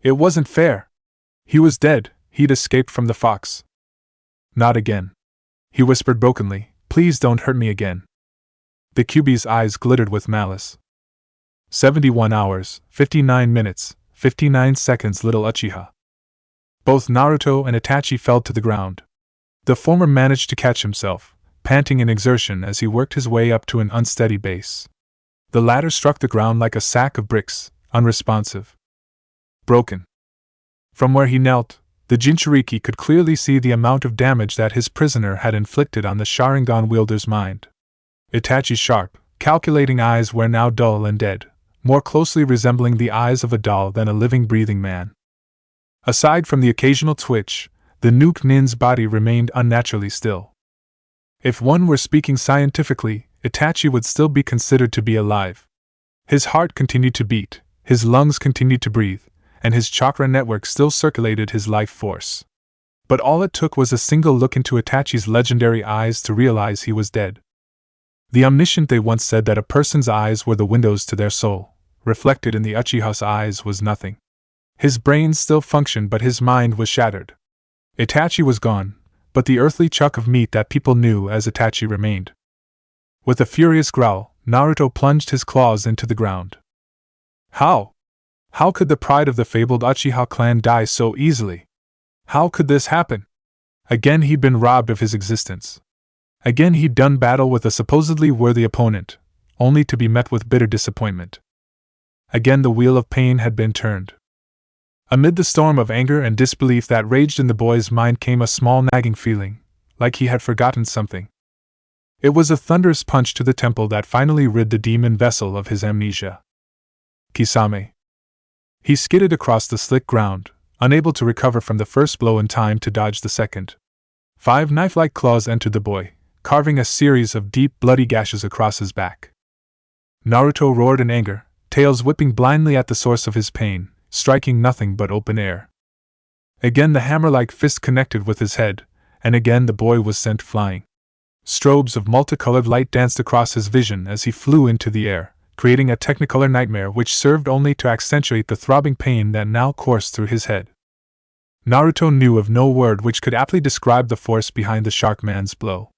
It wasn't fair. He was dead, he'd escaped from the fox. Not again. He whispered brokenly, please don't hurt me again. The Kyuubi's eyes glittered with malice. 71 hours, 59 minutes, 59 seconds, little Uchiha. Both Naruto and Itachi fell to the ground. The former managed to catch himself, panting in exertion as he worked his way up to an unsteady base. The latter struck the ground like a sack of bricks, unresponsive. Broken. From where he knelt, the Jinchuriki could clearly see the amount of damage that his prisoner had inflicted on the Sharingan wielder's mind. Itachi's sharp, calculating eyes were now dull and dead, more closely resembling the eyes of a doll than a living, breathing man. Aside from the occasional twitch, the Nuke Nin's body remained unnaturally still. If one were speaking scientifically, Itachi would still be considered to be alive. His heart continued to beat, his lungs continued to breathe, and his chakra network still circulated his life force. But all it took was a single look into Itachi's legendary eyes to realize he was dead. The omniscient they once said that a person's eyes were the windows to their soul. Reflected in the Uchiha's eyes was nothing. His brain still functioned, but his mind was shattered. Itachi was gone, but the earthly chunk of meat that people knew as Itachi remained. With a furious growl, Naruto plunged his claws into the ground. How? How could the pride of the fabled Uchiha clan die so easily? How could this happen? Again he'd been robbed of his existence. Again he'd done battle with a supposedly worthy opponent, only to be met with bitter disappointment. Again the wheel of pain had been turned. Amid the storm of anger and disbelief that raged in the boy's mind came a small nagging feeling, like he had forgotten something. It was a thunderous punch to the temple that finally rid the demon vessel of his amnesia. Kisame. He skidded across the slick ground, unable to recover from the first blow in time to dodge the second. 5 knife-like claws entered the boy, carving a series of deep, bloody gashes across his back. Naruto roared in anger, tails whipping blindly at the source of his pain, striking nothing but open air. Again the hammer-like fist connected with his head, and again the boy was sent flying. Strobes of multicolored light danced across his vision as he flew into the air, creating a technicolor nightmare which served only to accentuate the throbbing pain that now coursed through his head. Naruto knew of no word which could aptly describe the force behind the Shark Man's blow.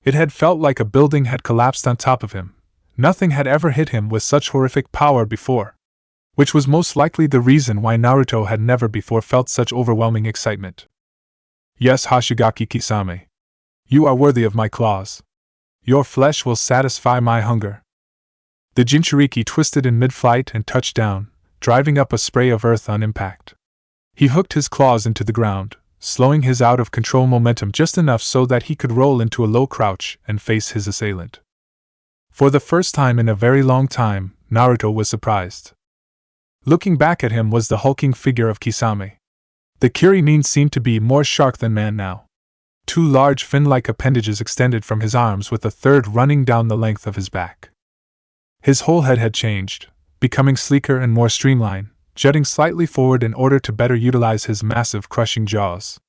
It had felt like a building had collapsed on top of him. Nothing had ever hit him with such horrific power before. Which was most likely the reason why Naruto had never before felt such overwhelming excitement. Yes, Hashigaki Kisame. You are worthy of my claws. Your flesh will satisfy my hunger. The Jinchuriki twisted in mid-flight and touched down, driving up a spray of earth on impact. He hooked his claws into the ground, slowing his out-of-control momentum just enough so that he could roll into a low crouch and face his assailant. For the first time in a very long time, Naruto was surprised. Looking back at him was the hulking figure of Kisame. The Chunin seemed to be more shark than man now. 2 large fin-like appendages extended from his arms with a third running down the length of his back. His whole head had changed, becoming sleeker and more streamlined, jutting slightly forward in order to better utilize his massive crushing jaws.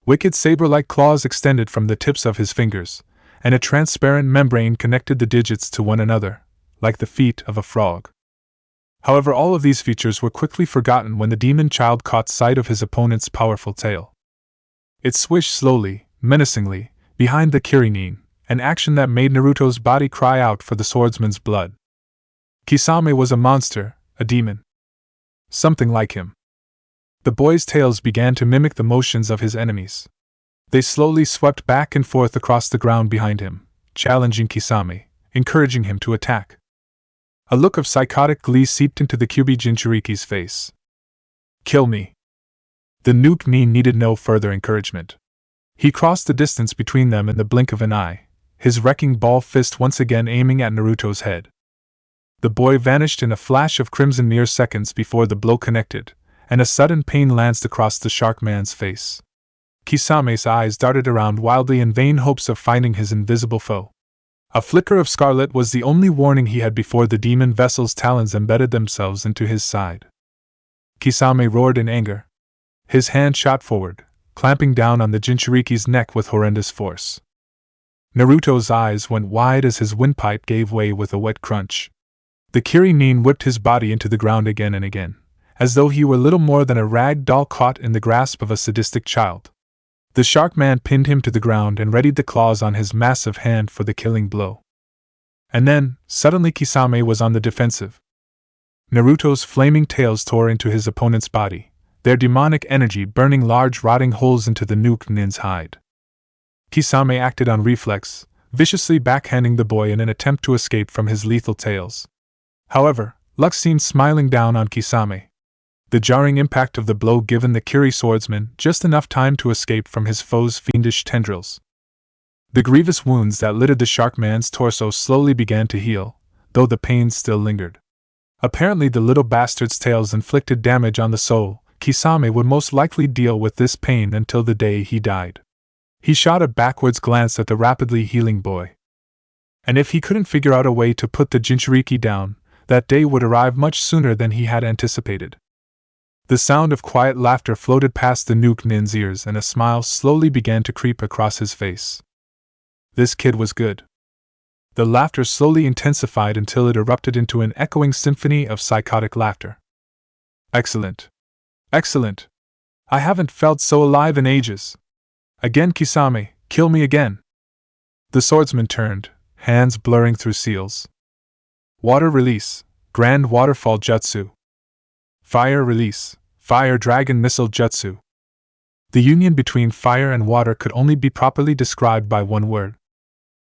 Wicked saber-like claws extended from the tips of his fingers, and a transparent membrane connected the digits to one another, like the feet of a frog. However, all of these features were quickly forgotten when the demon child caught sight of his opponent's powerful tail. It swished slowly, menacingly, behind the Chunin, an action that made Naruto's body cry out for the swordsman's blood. Kisame was a monster, a demon. Something like him. The boy's tails began to mimic the motions of his enemies. They slowly swept back and forth across the ground behind him, challenging Kisame, encouraging him to attack. A look of psychotic glee seeped into the Kyuubi Jinchuriki's face. Kill me. The Chunin needed no further encouragement. He crossed the distance between them in the blink of an eye, his wrecking ball fist once again aiming at Naruto's head. The boy vanished in a flash of crimson mere seconds before the blow connected, and a sudden pain lanced across the shark man's face. Kisame's eyes darted around wildly in vain hopes of finding his invisible foe. A flicker of scarlet was the only warning he had before the demon vessel's talons embedded themselves into his side. Kisame roared in anger. His hand shot forward, clamping down on the Jinchuriki's neck with horrendous force. Naruto's eyes went wide as his windpipe gave way with a wet crunch. The Chunin whipped his body into the ground again and again, as though he were little more than a rag doll caught in the grasp of a sadistic child. The shark man pinned him to the ground and readied the claws on his massive hand for the killing blow. And then, suddenly Kisame was on the defensive. Naruto's flaming tails tore into his opponent's body, their demonic energy burning large rotting holes into the Chunin's hide. Kisame acted on reflex, viciously backhanding the boy in an attempt to escape from his lethal tails. However, luck seemed smiling down on Kisame. The jarring impact of the blow given the Kyuubi swordsman just enough time to escape from his foe's fiendish tendrils. The grievous wounds that littered the shark man's torso slowly began to heal, though the pain still lingered. Apparently the little bastard's tails inflicted damage on the soul. Kisame would most likely deal with this pain until the day he died. He shot a backwards glance at the rapidly healing boy. And if he couldn't figure out a way to put the Jinchuriki down, that day would arrive much sooner than he had anticipated. The sound of quiet laughter floated past the Chunin's ears and a smile slowly began to creep across his face. This kid was good. The laughter slowly intensified until it erupted into an echoing symphony of psychotic laughter. Excellent. Excellent. I haven't felt so alive in ages. Again, Kisame, kill me again. The swordsman turned, hands blurring through seals. Water release, Grand Waterfall Jutsu. Fire release, Fire Dragon Missile Jutsu. The union between fire and water could only be properly described by one word.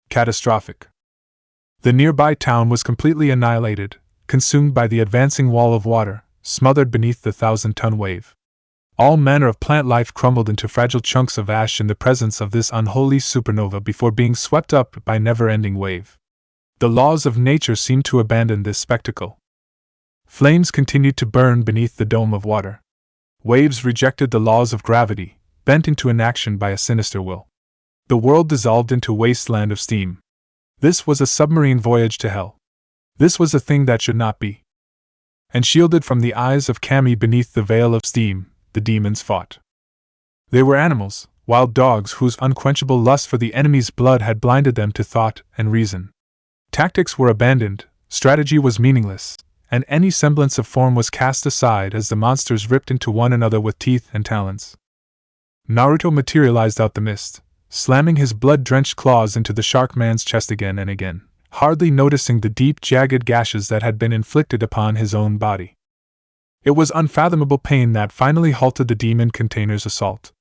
Catastrophic. The nearby town was completely annihilated, consumed by the advancing wall of water, smothered beneath the 1,000-ton wave. All manner of plant life crumbled into fragile chunks of ash in the presence of this unholy supernova before being swept up by a never-ending wave. The laws of nature seemed to abandon this spectacle. Flames continued to burn beneath the dome of water. Waves rejected the laws of gravity, bent into inaction by a sinister will. The world dissolved into a wasteland of steam. This was a submarine voyage to hell. This was a thing that should not be. And shielded from the eyes of Kami beneath the veil of steam, the demons fought. They were animals, wild dogs whose unquenchable lust for the enemy's blood had blinded them to thought and reason. Tactics were abandoned, strategy was meaningless, and any semblance of form was cast aside as the monsters ripped into one another with teeth and talons. Naruto materialized out the mist, slamming his blood-drenched claws into the shark man's chest again and again, hardly noticing the deep, jagged gashes that had been inflicted upon his own body. It was unfathomable pain that finally halted the demon container's assault.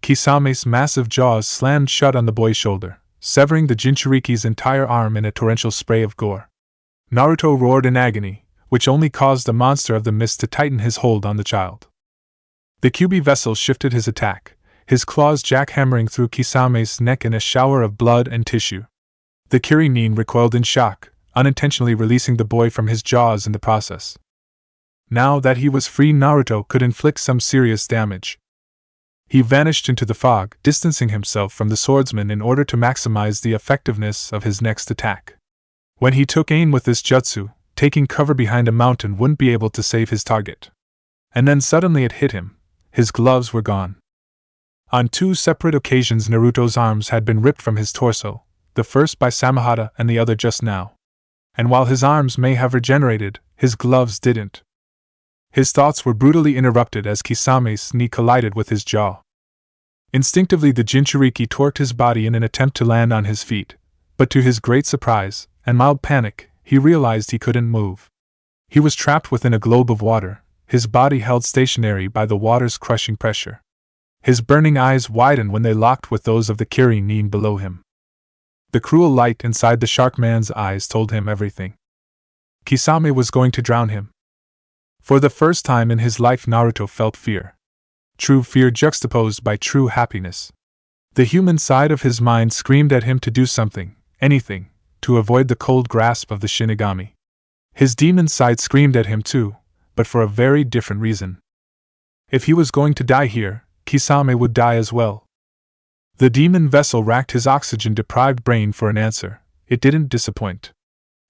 Kisame's massive jaws slammed shut on the boy's shoulder, severing the Jinchuriki's entire arm in a torrential spray of gore. Naruto roared in agony, which only caused the monster of the mist to tighten his hold on the child. The Kyuubi vessel shifted his attack, his claws jackhammering through Kisame's neck in a shower of blood and tissue. The Chunin recoiled in shock, unintentionally releasing the boy from his jaws in the process. Now that he was free, Naruto could inflict some serious damage. He vanished into the fog, distancing himself from the swordsman in order to maximize the effectiveness of his next attack. When he took aim with this jutsu, taking cover behind a mountain wouldn't be able to save his target. And then suddenly it hit him. His gloves were gone. On two separate occasions Naruto's arms had been ripped from his torso, the first by Samehada and the other just now. And while his arms may have regenerated, his gloves didn't. His thoughts were brutally interrupted as Kisame's knee collided with his jaw. Instinctively the Jinchuriki torqued his body in an attempt to land on his feet, but to his great surprise and mild panic, he realized he couldn't move. He was trapped within a globe of water, his body held stationary by the water's crushing pressure. His burning eyes widened when they locked with those of the Kirin kneeling below him. The cruel light inside the shark man's eyes told him everything. Kisame was going to drown him. For the first time in his life Naruto felt fear. True fear juxtaposed by true happiness. The human side of his mind screamed at him to do something, anything, to avoid the cold grasp of the Shinigami. His demon side screamed at him too, but for a very different reason. If he was going to die here, Kisame would die as well. The demon vessel racked his oxygen-deprived brain for an answer. It didn't disappoint.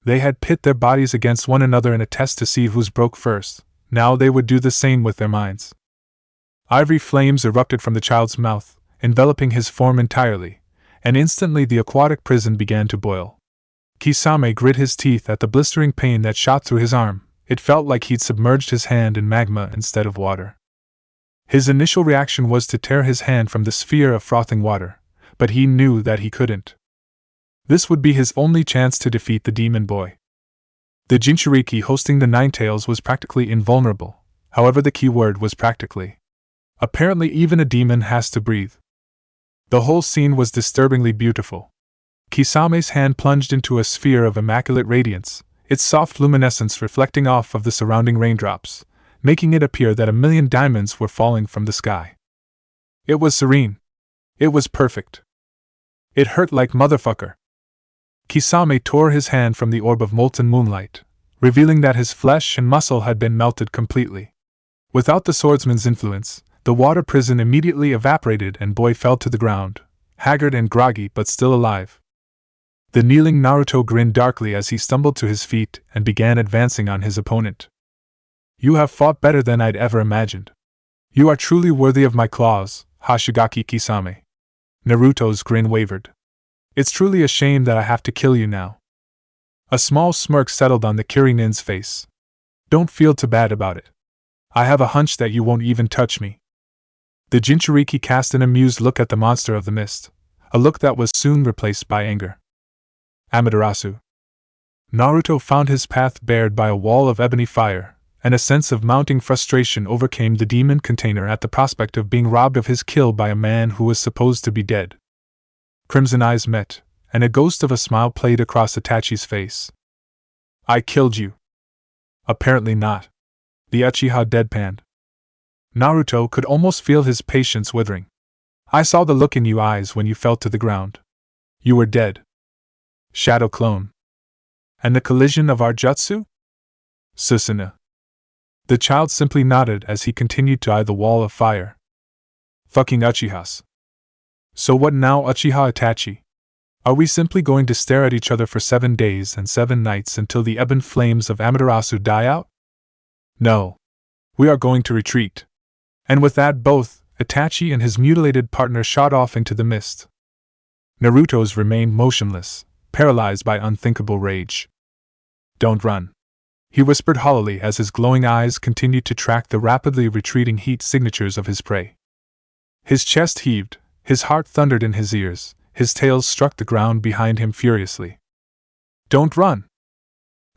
They had pit their bodies against one another in a test to see whose broke first. Now they would do the same with their minds. Ivory flames erupted from the child's mouth, enveloping his form entirely, and instantly the aquatic prison began to boil. Kisame grit his teeth at the blistering pain that shot through his arm. It felt like he'd submerged his hand in magma instead of water. His initial reaction was to tear his hand from the sphere of frothing water, but he knew that he couldn't. This would be his only chance to defeat the demon boy. The Jinchuriki hosting the Ninetales was practically invulnerable, however the key word was practically. Apparently even a demon has to breathe. The whole scene was disturbingly beautiful. Kisame's hand plunged into a sphere of immaculate radiance, its soft luminescence reflecting off of the surrounding raindrops, making it appear that 1,000,000 diamonds were falling from the sky. It was serene. It was perfect. It hurt like motherfucker. Kisame tore his hand from the orb of molten moonlight, revealing that his flesh and muscle had been melted completely. Without the swordsman's influence, the water prison immediately evaporated and boy fell to the ground, haggard and groggy but still alive. The kneeling Naruto grinned darkly as he stumbled to his feet and began advancing on his opponent. You have fought better than I'd ever imagined. You are truly worthy of my claws, Hashigaki Kisame. Naruto's grin wavered. It's truly a shame that I have to kill you now. A small smirk settled on the Kirinin's face. Don't feel too bad about it. I have a hunch that you won't even touch me. The Jinchuriki cast an amused look at the monster of the mist, a look that was soon replaced by anger. Amaterasu. Naruto found his path barred by a wall of ebony fire, and a sense of mounting frustration overcame the demon container at the prospect of being robbed of his kill by a man who was supposed to be dead. Crimson eyes met, and a ghost of a smile played across Itachi's face. I killed you. Apparently not. The Uchiha deadpanned. Naruto could almost feel his patience withering. I saw the look in your eyes when you fell to the ground. You were dead. Shadow clone. And the collision of our jutsu? Susanoo. The child simply nodded as he continued to eye the wall of fire. Fucking Uchihas. So what now, Uchiha Itachi? Are we simply going to stare at each other for 7 days and 7 nights until the ebon flames of Amaterasu die out? No. We are going to retreat. And with that both, Itachi and his mutilated partner shot off into the mist. Naruto's remained motionless, paralyzed by unthinkable rage. Don't run. He whispered hollowly as his glowing eyes continued to track the rapidly retreating heat signatures of his prey. His chest heaved, his heart thundered in his ears, his tail struck the ground behind him furiously. Don't run!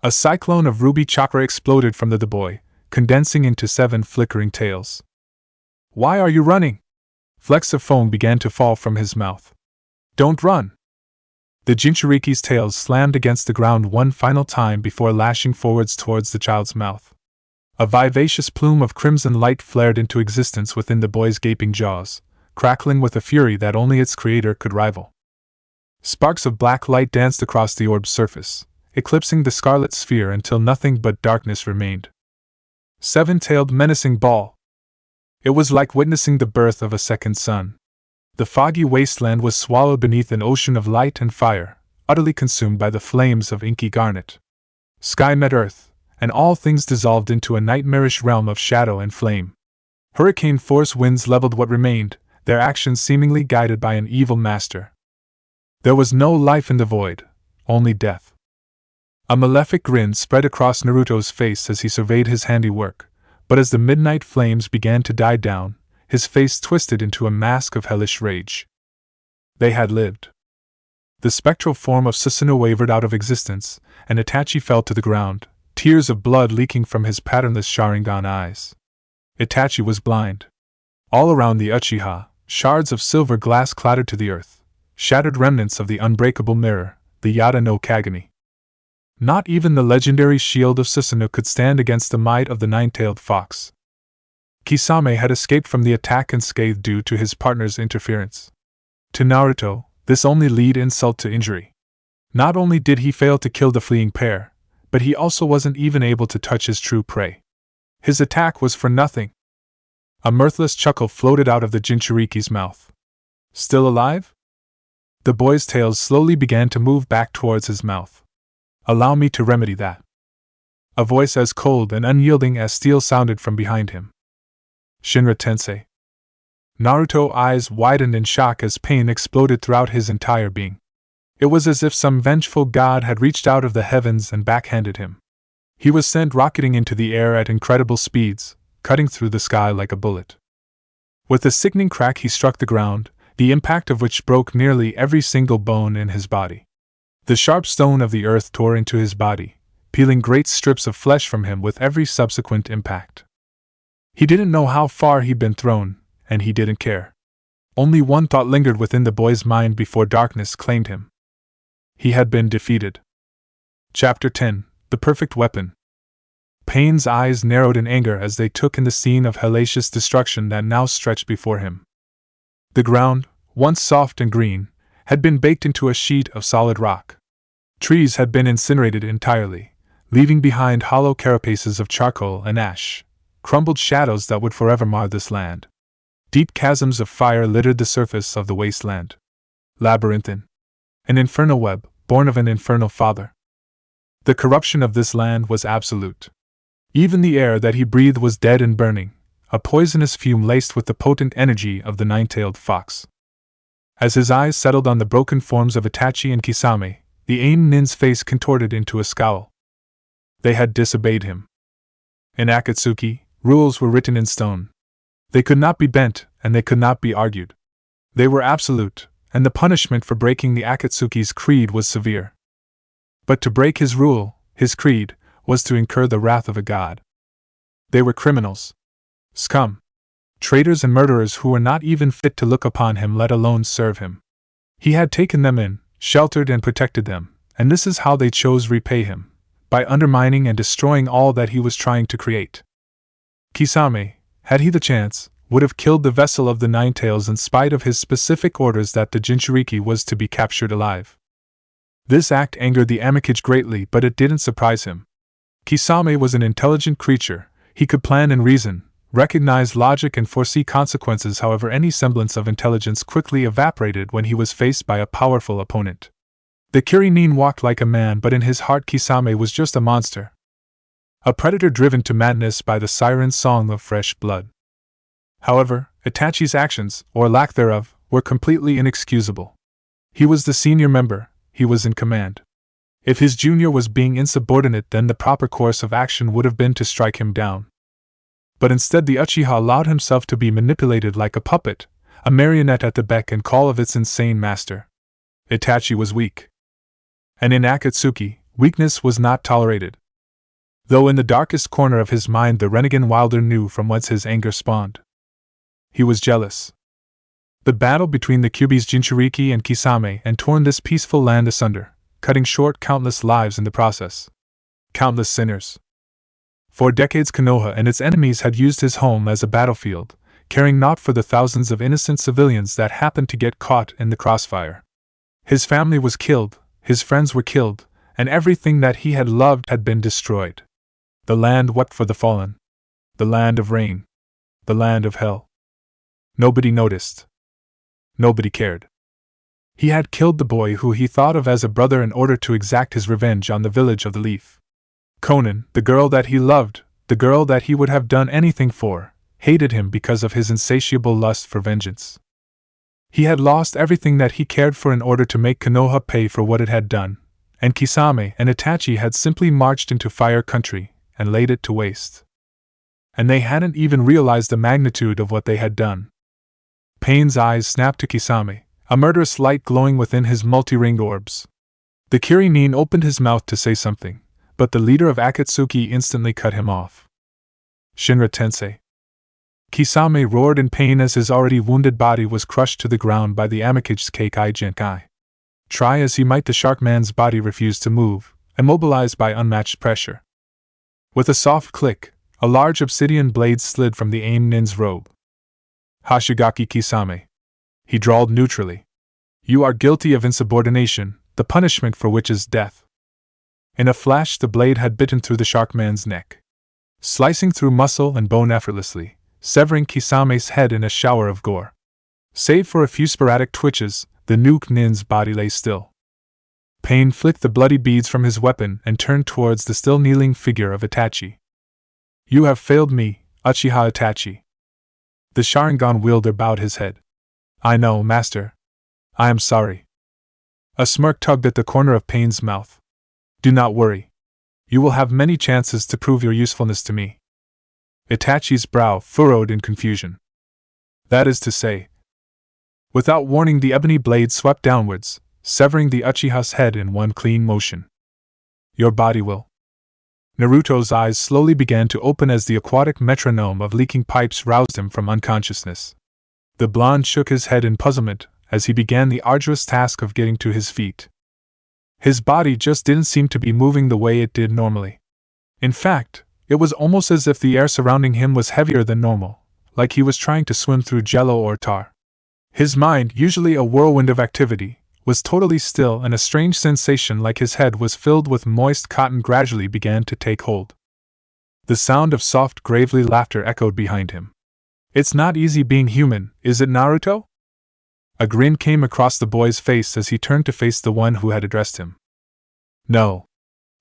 A cyclone of ruby chakra exploded from the boy, condensing into 7 flickering tails. Why are you running? Flecks of foam began to fall from his mouth. Don't run! The Jinchuriki's tails slammed against the ground one final time before lashing forwards towards the child's mouth. A vivacious plume of crimson light flared into existence within the boy's gaping jaws, crackling with a fury that only its creator could rival. Sparks of black light danced across the orb's surface, eclipsing the scarlet sphere until nothing but darkness remained. 7-tailed menacing ball. It was like witnessing the birth of a second sun. The foggy wasteland was swallowed beneath an ocean of light and fire, utterly consumed by the flames of inky garnet. Sky met earth, and all things dissolved into a nightmarish realm of shadow and flame. Hurricane-force winds leveled what remained, their actions seemingly guided by an evil master. There was no life in the void, only death. A malefic grin spread across Naruto's face as he surveyed his handiwork, but as the midnight flames began to die down, his face twisted into a mask of hellish rage. They had lived. The spectral form of Susanoo wavered out of existence, and Itachi fell to the ground, tears of blood leaking from his patternless Sharingan eyes. Itachi was blind. All around the Uchiha, shards of silver glass clattered to the earth, shattered remnants of the unbreakable mirror, the Yada no Kagami. Not even the legendary shield of Susanoo could stand against the might of the nine-tailed fox. Kisame had escaped from the attack unscathed due to his partner's interference. To Naruto, this only led insult to injury. Not only did he fail to kill the fleeing pair, but he also wasn't even able to touch his true prey. His attack was for nothing. A mirthless chuckle floated out of the Jinchuriki's mouth. Still alive? The boy's tail slowly began to move back towards his mouth. Allow me to remedy that. A voice as cold and unyielding as steel sounded from behind him. Shinra Tensei. Naruto's eyes widened in shock as pain exploded throughout his entire being. It was as if some vengeful god had reached out of the heavens and backhanded him. He was sent rocketing into the air at incredible speeds, cutting through the sky like a bullet. With a sickening crack he struck the ground, the impact of which broke nearly every single bone in his body. The sharp stone of the earth tore into his body, peeling great strips of flesh from him with every subsequent impact. He didn't know how far he'd been thrown, and he didn't care. Only one thought lingered within the boy's mind before darkness claimed him. He had been defeated. Chapter 10: The Perfect Weapon. Pain's eyes narrowed in anger as they took in the scene of hellacious destruction that now stretched before him. The ground, once soft and green, had been baked into a sheet of solid rock. Trees had been incinerated entirely, leaving behind hollow carapaces of charcoal and ash, crumbled shadows that would forever mar this land. Deep chasms of fire littered the surface of the wasteland. Labyrinthine. An infernal web, born of an infernal father. The corruption of this land was absolute. Even the air that he breathed was dead and burning, a poisonous fume laced with the potent energy of the nine-tailed fox. As his eyes settled on the broken forms of Itachi and Kisame, the Ain Nin's face contorted into a scowl. They had disobeyed him. In Akatsuki, rules were written in stone. They could not be bent, and they could not be argued. They were absolute, and the punishment for breaking the Akatsuki's creed was severe. But to break his rule, his creed, was to incur the wrath of a god. They were criminals. Scum. Traitors and murderers who were not even fit to look upon him, let alone serve him. He had taken them in, sheltered and protected them, and this is how they chose to repay him, by undermining and destroying all that he was trying to create. Kisame, had he the chance, would have killed the vessel of the Nine Tails in spite of his specific orders that the Jinchuriki was to be captured alive. This act angered the Amakage greatly, but it didn't surprise him. Kisame was an intelligent creature. He could plan and reason, recognize logic and foresee consequences. However, any semblance of intelligence quickly evaporated when he was faced by a powerful opponent. The Chunin walked like a man, but in his heart Kisame was just a monster. A predator driven to madness by the siren's song of fresh blood. However, Itachi's actions, or lack thereof, were completely inexcusable. He was the senior member, he was in command. If his junior was being insubordinate, then the proper course of action would have been to strike him down. But instead the Uchiha allowed himself to be manipulated like a puppet, a marionette at the beck and call of its insane master. Itachi was weak. And in Akatsuki, weakness was not tolerated. Though in the darkest corner of his mind the renegade Wilder knew from whence his anger spawned. He was jealous. The battle between the Kyuubi's Jinchuriki and Kisame had torn this peaceful land asunder, cutting short countless lives in the process. Countless sinners. For decades Konoha and its enemies had used his home as a battlefield, caring not for the thousands of innocent civilians that happened to get caught in the crossfire. His family was killed, his friends were killed, and everything that he had loved had been destroyed. The land wept for the fallen. The land of rain. The land of hell. Nobody noticed. Nobody cared. He had killed the boy who he thought of as a brother in order to exact his revenge on the village of the Leaf. Conan, the girl that he loved, the girl that he would have done anything for, hated him because of his insatiable lust for vengeance. He had lost everything that he cared for in order to make Konoha pay for what it had done, and Kisame and Itachi had simply marched into Fire Country and laid it to waste. And they hadn't even realized the magnitude of what they had done. Pain's eyes snapped to Kisame, a murderous light glowing within his multi-ringed orbs. The Kirinin opened his mouth to say something, but the leader of Akatsuki instantly cut him off. Shinra Tensei. Kisame roared in pain as his already wounded body was crushed to the ground by the Amikage Keikai Genkai. Try as he might, the Sharkman's body refused to move, immobilized by unmatched pressure. With a soft click, a large obsidian blade slid from the AIM Nin's robe. Hashigaki Kisame. He drawled neutrally. You are guilty of insubordination, the punishment for which is death. In a flash, the blade had bitten through the Sharkman's neck, slicing through muscle and bone effortlessly, severing Kisame's head in a shower of gore. Save for a few sporadic twitches, the Nuke Nin's body lay still. Pain flicked the bloody beads from his weapon and turned towards the still kneeling figure of Itachi. You have failed me, Uchiha Itachi. The Sharingan wielder bowed his head. I know, Master. I am sorry. A smirk tugged at the corner of Pain's mouth. Do not worry. You will have many chances to prove your usefulness to me. Itachi's brow furrowed in confusion. That is to say. Without warning, the ebony blade swept downwards, severing the Uchiha's head in one clean motion. Your body will. Naruto's eyes slowly began to open as the aquatic metronome of leaking pipes roused him from unconsciousness. The blonde shook his head in puzzlement as he began the arduous task of getting to his feet. His body just didn't seem to be moving the way it did normally. In fact, it was almost as if the air surrounding him was heavier than normal, like he was trying to swim through jello or tar. His mind, usually a whirlwind of activity, was totally still, and a strange sensation like his head was filled with moist cotton gradually began to take hold. The sound of soft, gravely laughter echoed behind him. It's not easy being human, is it, Naruto? A grin came across the boy's face as he turned to face the one who had addressed him. No.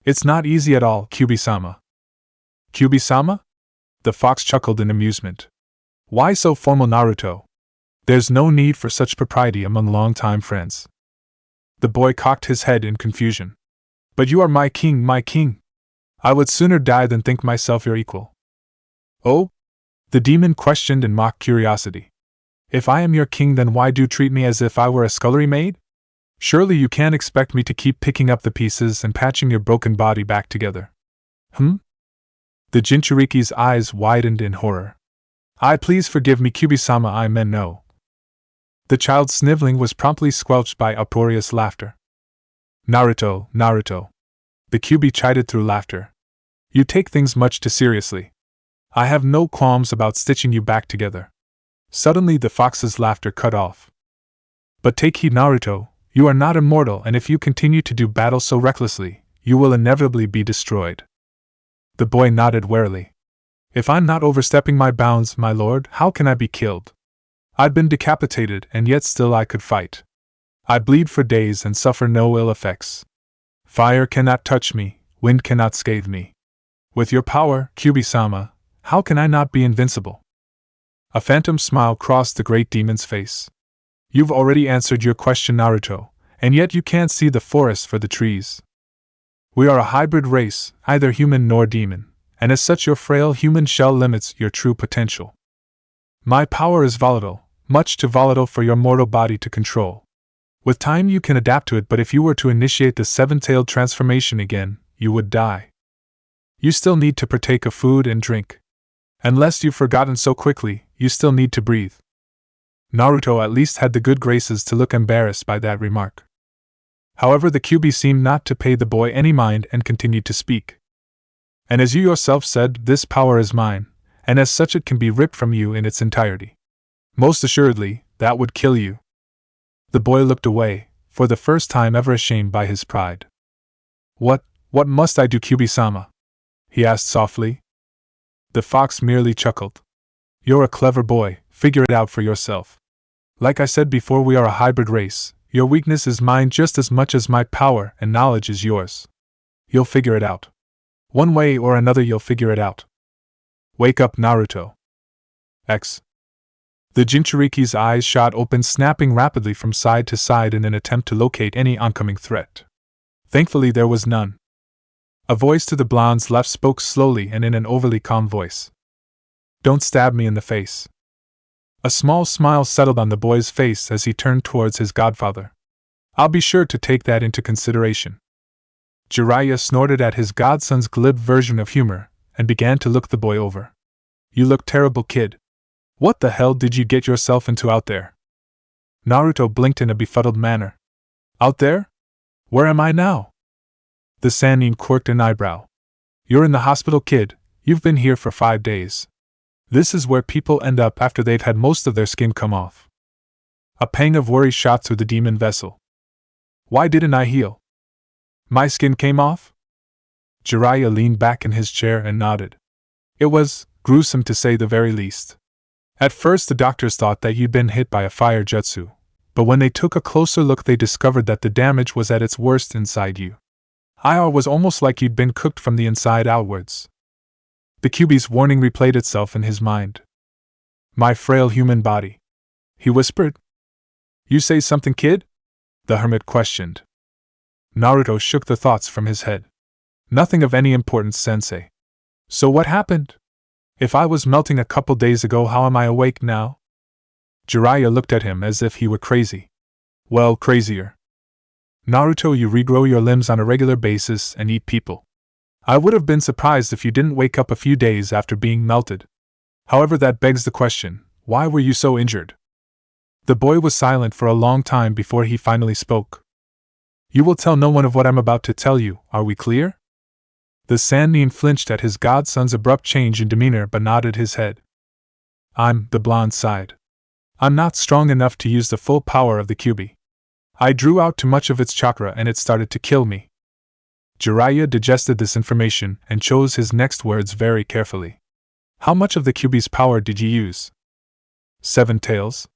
It's not easy at all, Kyuubi-sama. Kyuubi-sama? The fox chuckled in amusement. Why so formal, Naruto? There's no need for such propriety among long-time friends. The boy cocked his head in confusion. But you are my king, my king. I would sooner die than think myself your equal. Oh? The demon questioned in mock curiosity. If I am your king, then why do you treat me as if I were a scullery maid? Surely you can't expect me to keep picking up the pieces and patching your broken body back together. The Jinchuriki's eyes widened in horror. Please forgive me, Kyuubi-sama, I meant no. The child's sniveling was promptly squelched by uproarious laughter. Naruto, Naruto. The Kyuubi chided through laughter. You take things much too seriously. I have no qualms about stitching you back together. Suddenly the fox's laughter cut off. But take heed, Naruto, you are not immortal, and if you continue to do battle so recklessly, you will inevitably be destroyed. The boy nodded warily. If I'm not overstepping my bounds, my lord, how can I be killed? I've been decapitated, and yet still I could fight. I bleed for days and suffer no ill effects. Fire cannot touch me, wind cannot scathe me. With your power, Kyuubi-sama, how can I not be invincible? A phantom smile crossed the great demon's face. You've already answered your question, Naruto, and yet you can't see the forest for the trees. We are a hybrid race, neither human nor demon, and as such your frail human shell limits your true potential. My power is volatile, much too volatile for your mortal body to control. With time you can adapt to it, but if you were to initiate the seven-tailed transformation again, you would die. You still need to partake of food and drink. And lest you've forgotten so quickly, you still need to breathe. Naruto at least had the good graces to look embarrassed by that remark. However, the Kyuubi seemed not to pay the boy any mind and continued to speak. And as you yourself said, this power is mine, and as such it can be ripped from you in its entirety. Most assuredly, that would kill you. The boy looked away, for the first time ever ashamed by his pride. What must I do, Kyuubi-sama? He asked softly. The fox merely chuckled. You're a clever boy, figure it out for yourself. Like I said before, we are a hybrid race. Your weakness is mine just as much as my power and knowledge is yours. You'll figure it out. One way or another you'll figure it out. Wake up, Naruto. The Jinchuriki's eyes shot open, snapping rapidly from side to side in an attempt to locate any oncoming threat. Thankfully, there was none. A voice to the blonde's left spoke slowly and in an overly calm voice. "Don't stab me in the face." A small smile settled on the boy's face as he turned towards his godfather. "I'll be sure to take that into consideration." Jiraiya snorted at his godson's glib version of humor and began to look the boy over. "You look terrible, kid. What the hell did you get yourself into out there?" Naruto blinked in a befuddled manner. "Out there? Where am I now?" The Sannin quirked an eyebrow. "You're in the hospital, kid. You've been here for 5 days. This is where people end up after they've had most of their skin come off." A pang of worry shot through the demon vessel. "Why didn't I heal? My skin came off?" Jiraiya leaned back in his chair and nodded. "It was gruesome to say the very least. At first the doctors thought that you'd been hit by a fire jutsu, but when they took a closer look they discovered that the damage was at its worst inside you. It was almost like you'd been cooked from the inside outwards." The Kyuubi's warning replayed itself in his mind. "My frail human body," he whispered. "You say something, kid?" the hermit questioned. Naruto shook the thoughts from his head. "Nothing of any importance, sensei." "So what happened? If I was melting a couple days ago, how am I awake now?" Jiraiya looked at him as if he were crazy. "Well, crazier. Naruto, you regrow your limbs on a regular basis and eat people. I would have been surprised if you didn't wake up a few days after being melted. However, that begs the question, why were you so injured?" The boy was silent for a long time before he finally spoke. "You will tell no one of what I'm about to tell you, are we clear?" The Sannin flinched at his godson's abrupt change in demeanor but nodded his head. The blonde sighed. "I'm not strong enough to use the full power of the Kyuubi. I drew out too much of its chakra and it started to kill me." Jiraiya digested this information and chose his next words very carefully. "How much of the Kyuubi's power did you use?" 7 taels.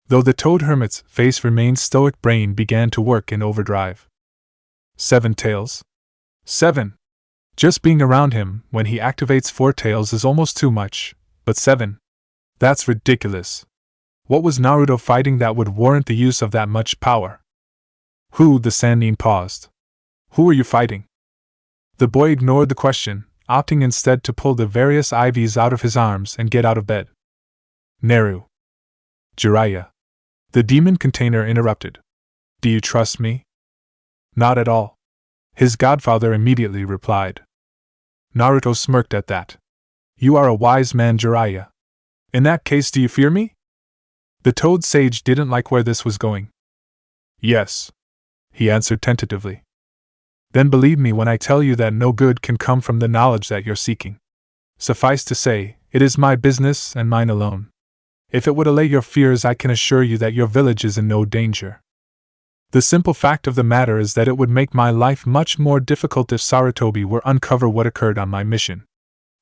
Though the toad hermit's face remained stoic, brain began to work in overdrive. 7 taels? 7! Just being around him when he activates 4 taels is almost too much, but 7? That's ridiculous. What was Naruto fighting that would warrant the use of that much power? "Who?" the Sannin paused. "Who are you fighting?" The boy ignored the question, opting instead to pull the various IVs out of his arms and get out of bed. "Naru." "Jiraiya." The demon container interrupted. "Do you trust me?" "Not at all," his godfather immediately replied. Naruto smirked at that. "You are a wise man, Jiraiya. In that case, do you fear me?" The toad sage didn't like where this was going. "Yes," he answered tentatively. "Then believe me when I tell you that no good can come from the knowledge that you're seeking. Suffice to say, it is my business and mine alone. If it would allay your fears, I can assure you that your village is in no danger. The simple fact of the matter is that it would make my life much more difficult if Sarutobi were to uncover what occurred on my mission.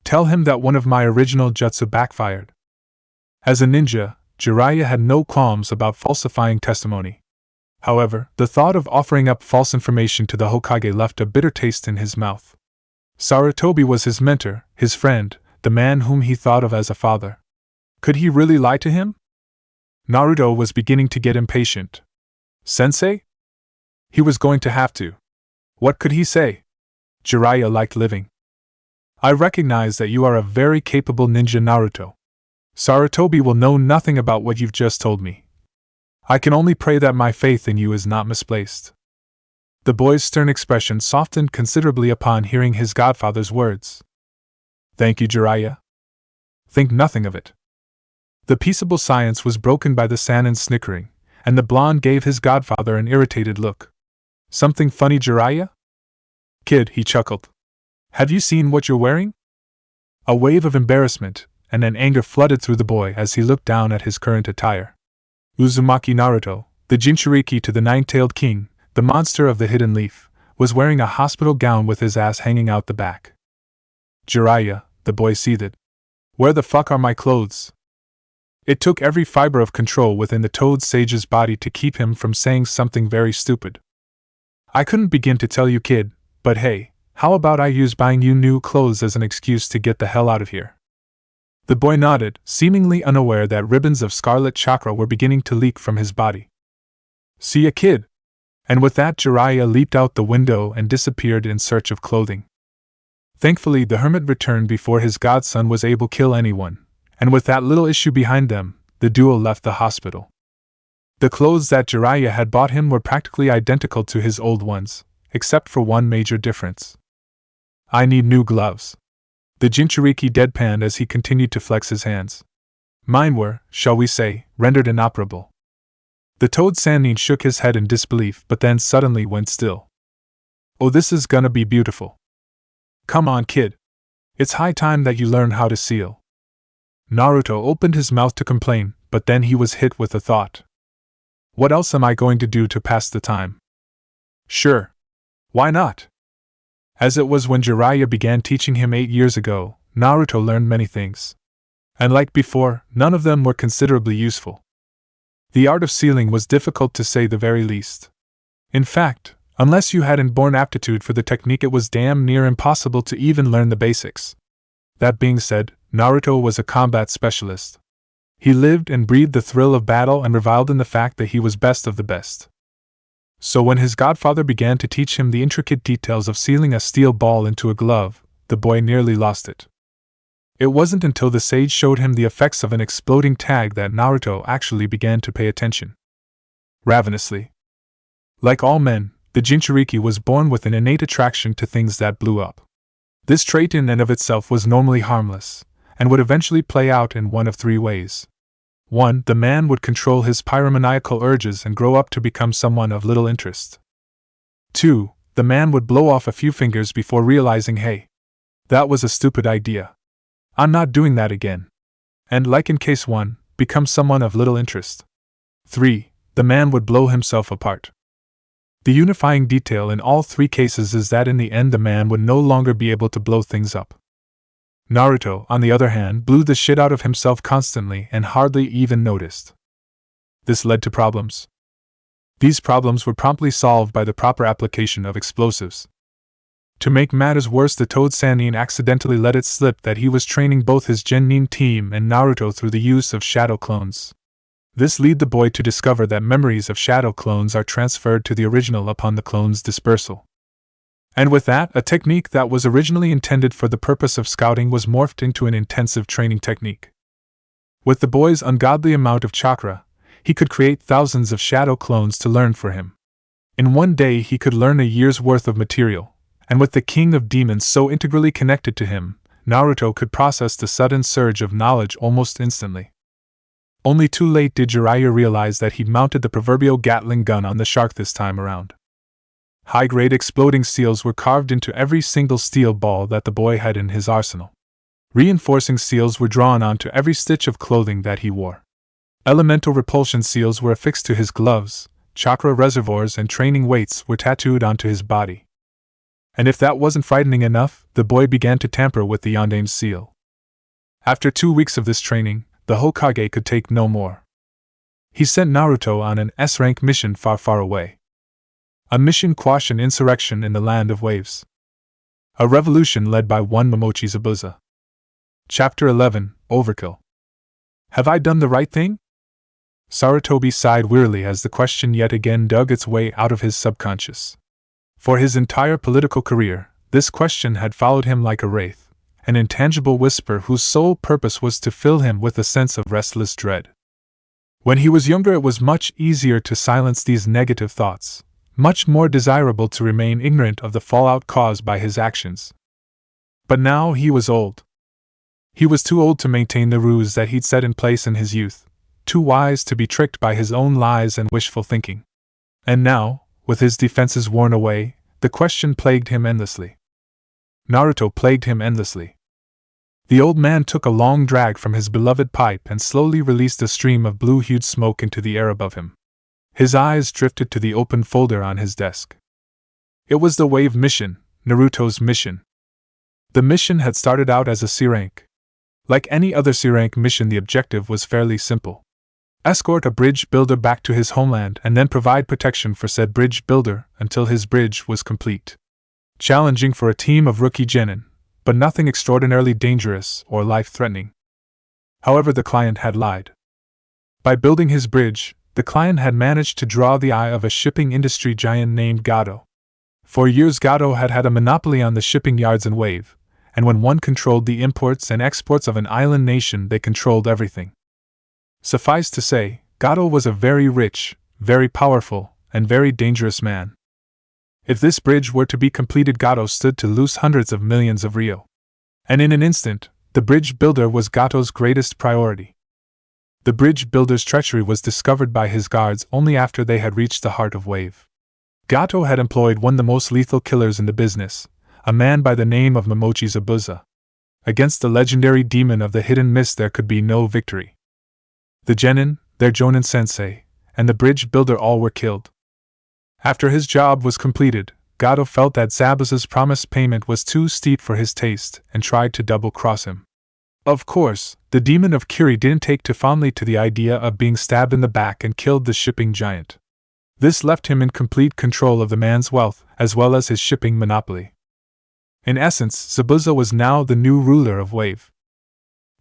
Tell him that one of my original jutsu backfired." As a ninja, Jiraiya had no qualms about falsifying testimony. However, the thought of offering up false information to the Hokage left a bitter taste in his mouth. Sarutobi was his mentor, his friend, the man whom he thought of as a father. Could he really lie to him? Naruto was beginning to get impatient. "Sensei?" He was going to have to. What could he say? Jiraiya liked living. "I recognize that you are a very capable ninja, Naruto. Sarutobi will know nothing about what you've just told me. I can only pray that my faith in you is not misplaced." The boy's stern expression softened considerably upon hearing his godfather's words. "Thank you, Jiraiya." "Think nothing of it." The peaceable silence was broken by the Sannin's snickering, and the blonde gave his godfather an irritated look. "Something funny, Jiraiya?" "Kid," he chuckled. "Have you seen what you're wearing?" A wave of embarrassment and then anger flooded through the boy as he looked down at his current attire. Uzumaki Naruto, the Jinchuriki to the nine-tailed king, the monster of the hidden leaf, was wearing a hospital gown with his ass hanging out the back. "Jiraiya," the boy seethed. "Where the fuck are my clothes?" It took every fiber of control within the toad sage's body to keep him from saying something very stupid. "I couldn't begin to tell you, kid, but hey, how about I use buying you new clothes as an excuse to get the hell out of here?" The boy nodded, seemingly unaware that ribbons of scarlet chakra were beginning to leak from his body. See ya, kid! And with that, Jiraiya leaped out the window and disappeared in search of clothing. Thankfully, the hermit returned before his godson was able to kill anyone, and with that little issue behind them, the duo left the hospital. The clothes that Jiraiya had bought him were practically identical to his old ones, except for one major difference. I need new gloves. The Jinchuriki deadpanned as he continued to flex his hands. Mine were, shall we say, rendered inoperable. The Toad Sannin shook his head in disbelief but then suddenly went still. Oh, this is gonna be beautiful. Come on, kid. It's high time that you learn how to seal. Naruto opened his mouth to complain, but then he was hit with a thought. What else am I going to do to pass the time? Sure. Why not? As it was when Jiraiya began teaching him 8 years ago, Naruto learned many things. And like before, none of them were considerably useful. The art of sealing was difficult to say the very least. In fact, unless you had inborn aptitude for the technique, it was damn near impossible to even learn the basics. That being said, Naruto was a combat specialist. He lived and breathed the thrill of battle and reveled in the fact that he was best of the best. So when his godfather began to teach him the intricate details of sealing a steel ball into a glove, the boy nearly lost it. It wasn't until the sage showed him the effects of an exploding tag that Naruto actually began to pay attention. Ravenously. Like all men, the Jinchuriki was born with an innate attraction to things that blew up. This trait in and of itself was normally harmless, and would eventually play out in one of 3 ways. 1. The man would control his pyromaniacal urges and grow up to become someone of little interest. 2. The man would blow off a few fingers before realizing, hey, that was a stupid idea. I'm not doing that again. And like in case 1, become someone of little interest. 3. The man would blow himself apart. The unifying detail in all 3 cases is that in the end the man would no longer be able to blow things up. Naruto, on the other hand, blew the shit out of himself constantly and hardly even noticed. This led to problems. These problems were promptly solved by the proper application of explosives. To make matters worse, the Toad Sannin accidentally let it slip that he was training both his Genin team and Naruto through the use of shadow clones. This led the boy to discover that memories of shadow clones are transferred to the original upon the clone's dispersal. And with that, a technique that was originally intended for the purpose of scouting was morphed into an intensive training technique. With the boy's ungodly amount of chakra, he could create thousands of shadow clones to learn for him. In one day he could learn a year's worth of material, and with the King of Demons so integrally connected to him, Naruto could process the sudden surge of knowledge almost instantly. Only too late did Jiraiya realize that he'd mounted the proverbial Gatling gun on the shark this time around. High-grade exploding seals were carved into every single steel ball that the boy had in his arsenal. Reinforcing seals were drawn onto every stitch of clothing that he wore. Elemental repulsion seals were affixed to his gloves, chakra reservoirs and training weights were tattooed onto his body. And if that wasn't frightening enough, the boy began to tamper with the Yondame's seal. After 2 weeks of this training, the Hokage could take no more. He sent Naruto on an S-rank mission far, far away. A mission quash an insurrection in the Land of Waves. A revolution led by one Momochi Zabuza. Chapter 11, Overkill. Have I done the right thing? Sarutobi sighed wearily as the question yet again dug its way out of his subconscious. For his entire political career, this question had followed him like a wraith, an intangible whisper whose sole purpose was to fill him with a sense of restless dread. When he was younger, it was much easier to silence these negative thoughts, much more desirable to remain ignorant of the fallout caused by his actions. But now he was old. He was too old to maintain the ruse that he'd set in place in his youth, too wise to be tricked by his own lies and wishful thinking. And now, with his defenses worn away, the question plagued him endlessly. Naruto plagued him endlessly. The old man took a long drag from his beloved pipe and slowly released a stream of blue-hued smoke into the air above him. His eyes drifted to the open folder on his desk. It was the Wave Mission, Naruto's mission. The mission had started out as a C-rank. Like any other C-rank mission, the objective was fairly simple. Escort a bridge builder back to his homeland and then provide protection for said bridge builder until his bridge was complete. Challenging for a team of rookie genin, but nothing extraordinarily dangerous or life-threatening. However, the client had lied. By building his bridge, the client had managed to draw the eye of a shipping industry giant named Gato. For years, Gato had had a monopoly on the shipping yards in Wave, and when one controlled the imports and exports of an island nation, they controlled everything. Suffice to say, Gato was a very rich, very powerful, and very dangerous man. If this bridge were to be completed, Gato stood to lose hundreds of millions of Rio. And in an instant, the bridge builder was Gato's greatest priority. The bridge builder's treachery was discovered by his guards only after they had reached the heart of Wave. Gato had employed one of the most lethal killers in the business, a man by the name of Zabuza. Against the legendary demon of the hidden mist there could be no victory. The genin, their Jonin sensei, and the bridge builder all were killed. After his job was completed, Gato felt that Zabuza's promised payment was too steep for his taste and tried to double-cross him. Of course, the demon of Kyuubi didn't take too fondly to the idea of being stabbed in the back and killed the shipping giant. This left him in complete control of the man's wealth as well as his shipping monopoly. In essence, Zabuza was now the new ruler of Wave.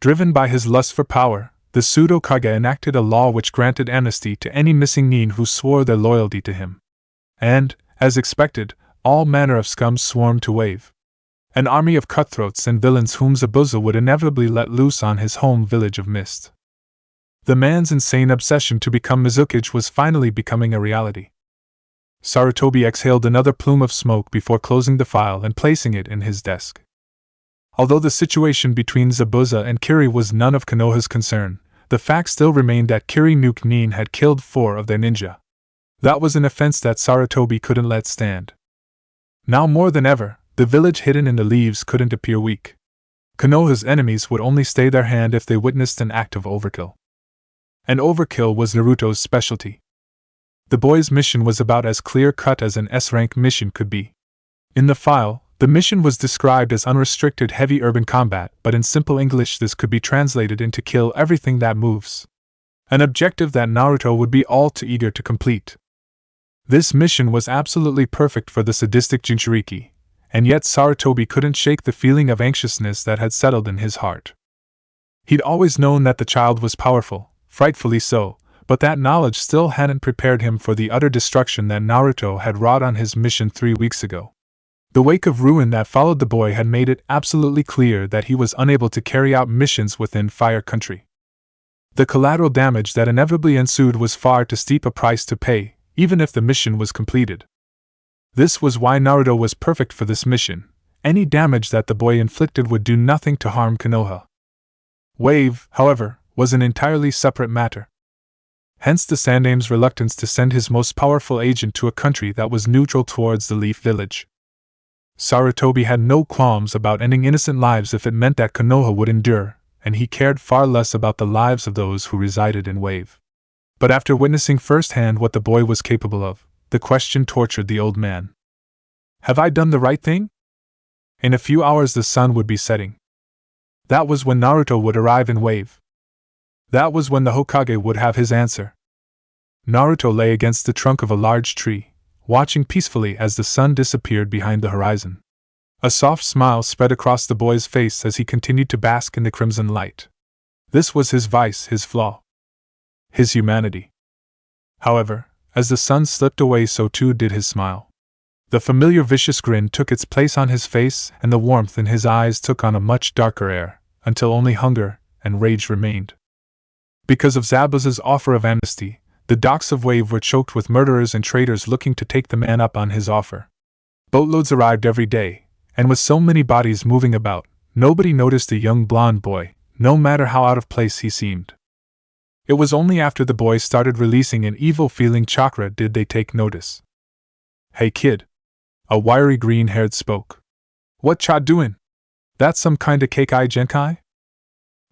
Driven by his lust for power, the pseudo-kage enacted a law which granted amnesty to any missing nin who swore their loyalty to him. And, as expected, all manner of scum swarmed to Wave. An army of cutthroats and villains whom Zabuza would inevitably let loose on his home village of Mist. The man's insane obsession to become Mizukage was finally becoming a reality. Sarutobi exhaled another plume of smoke before closing the file and placing it in his desk. Although the situation between Zabuza and Kyuubi was none of Konoha's concern, the fact still remained that Kyuubi no Nin had killed 4 of their ninja. That was an offense that Sarutobi couldn't let stand. Now more than ever, the village hidden in the leaves couldn't appear weak. Konoha's enemies would only stay their hand if they witnessed an act of overkill. And overkill was Naruto's specialty. The boy's mission was about as clear-cut as an S-rank mission could be. In the file, the mission was described as unrestricted heavy urban combat, but in simple English this could be translated into kill everything that moves. An objective that Naruto would be all too eager to complete. This mission was absolutely perfect for the sadistic Jinchuriki, and yet Sarutobi couldn't shake the feeling of anxiousness that had settled in his heart. He'd always known that the child was powerful, frightfully so, but that knowledge still hadn't prepared him for the utter destruction that Naruto had wrought on his mission 3 weeks ago. The wake of ruin that followed the boy had made it absolutely clear that he was unable to carry out missions within Fire Country. The collateral damage that inevitably ensued was far too steep a price to pay, even if the mission was completed. This was why Naruto was perfect for this mission. Any damage that the boy inflicted would do nothing to harm Konoha. Wave, however, was an entirely separate matter. Hence the Sandame's reluctance to send his most powerful agent to a country that was neutral towards the Leaf Village. Sarutobi had no qualms about ending innocent lives if it meant that Konoha would endure, and he cared far less about the lives of those who resided in Wave. But after witnessing firsthand what the boy was capable of, the question tortured the old man. Have I done the right thing? In a few hours the sun would be setting. That was when Naruto would arrive in Wave. That was when the Hokage would have his answer. Naruto lay against the trunk of a large tree, watching peacefully as the sun disappeared behind the horizon. A soft smile spread across the boy's face as he continued to bask in the crimson light. This was his vice, his flaw. His humanity. However, as the sun slipped away, so too did his smile. The familiar vicious grin took its place on his face, and the warmth in his eyes took on a much darker air, until only hunger and rage remained. Because of Zabuza's offer of amnesty, the docks of Wave were choked with murderers and traitors looking to take the man up on his offer. Boatloads arrived every day, and with so many bodies moving about, nobody noticed the young blonde boy, no matter how out of place he seemed. It was only after the boy started releasing an evil-feeling chakra did they take notice. "Hey kid," a wiry green-haired spoke. "What cha doin'? That some kinda Keikai Genkai?"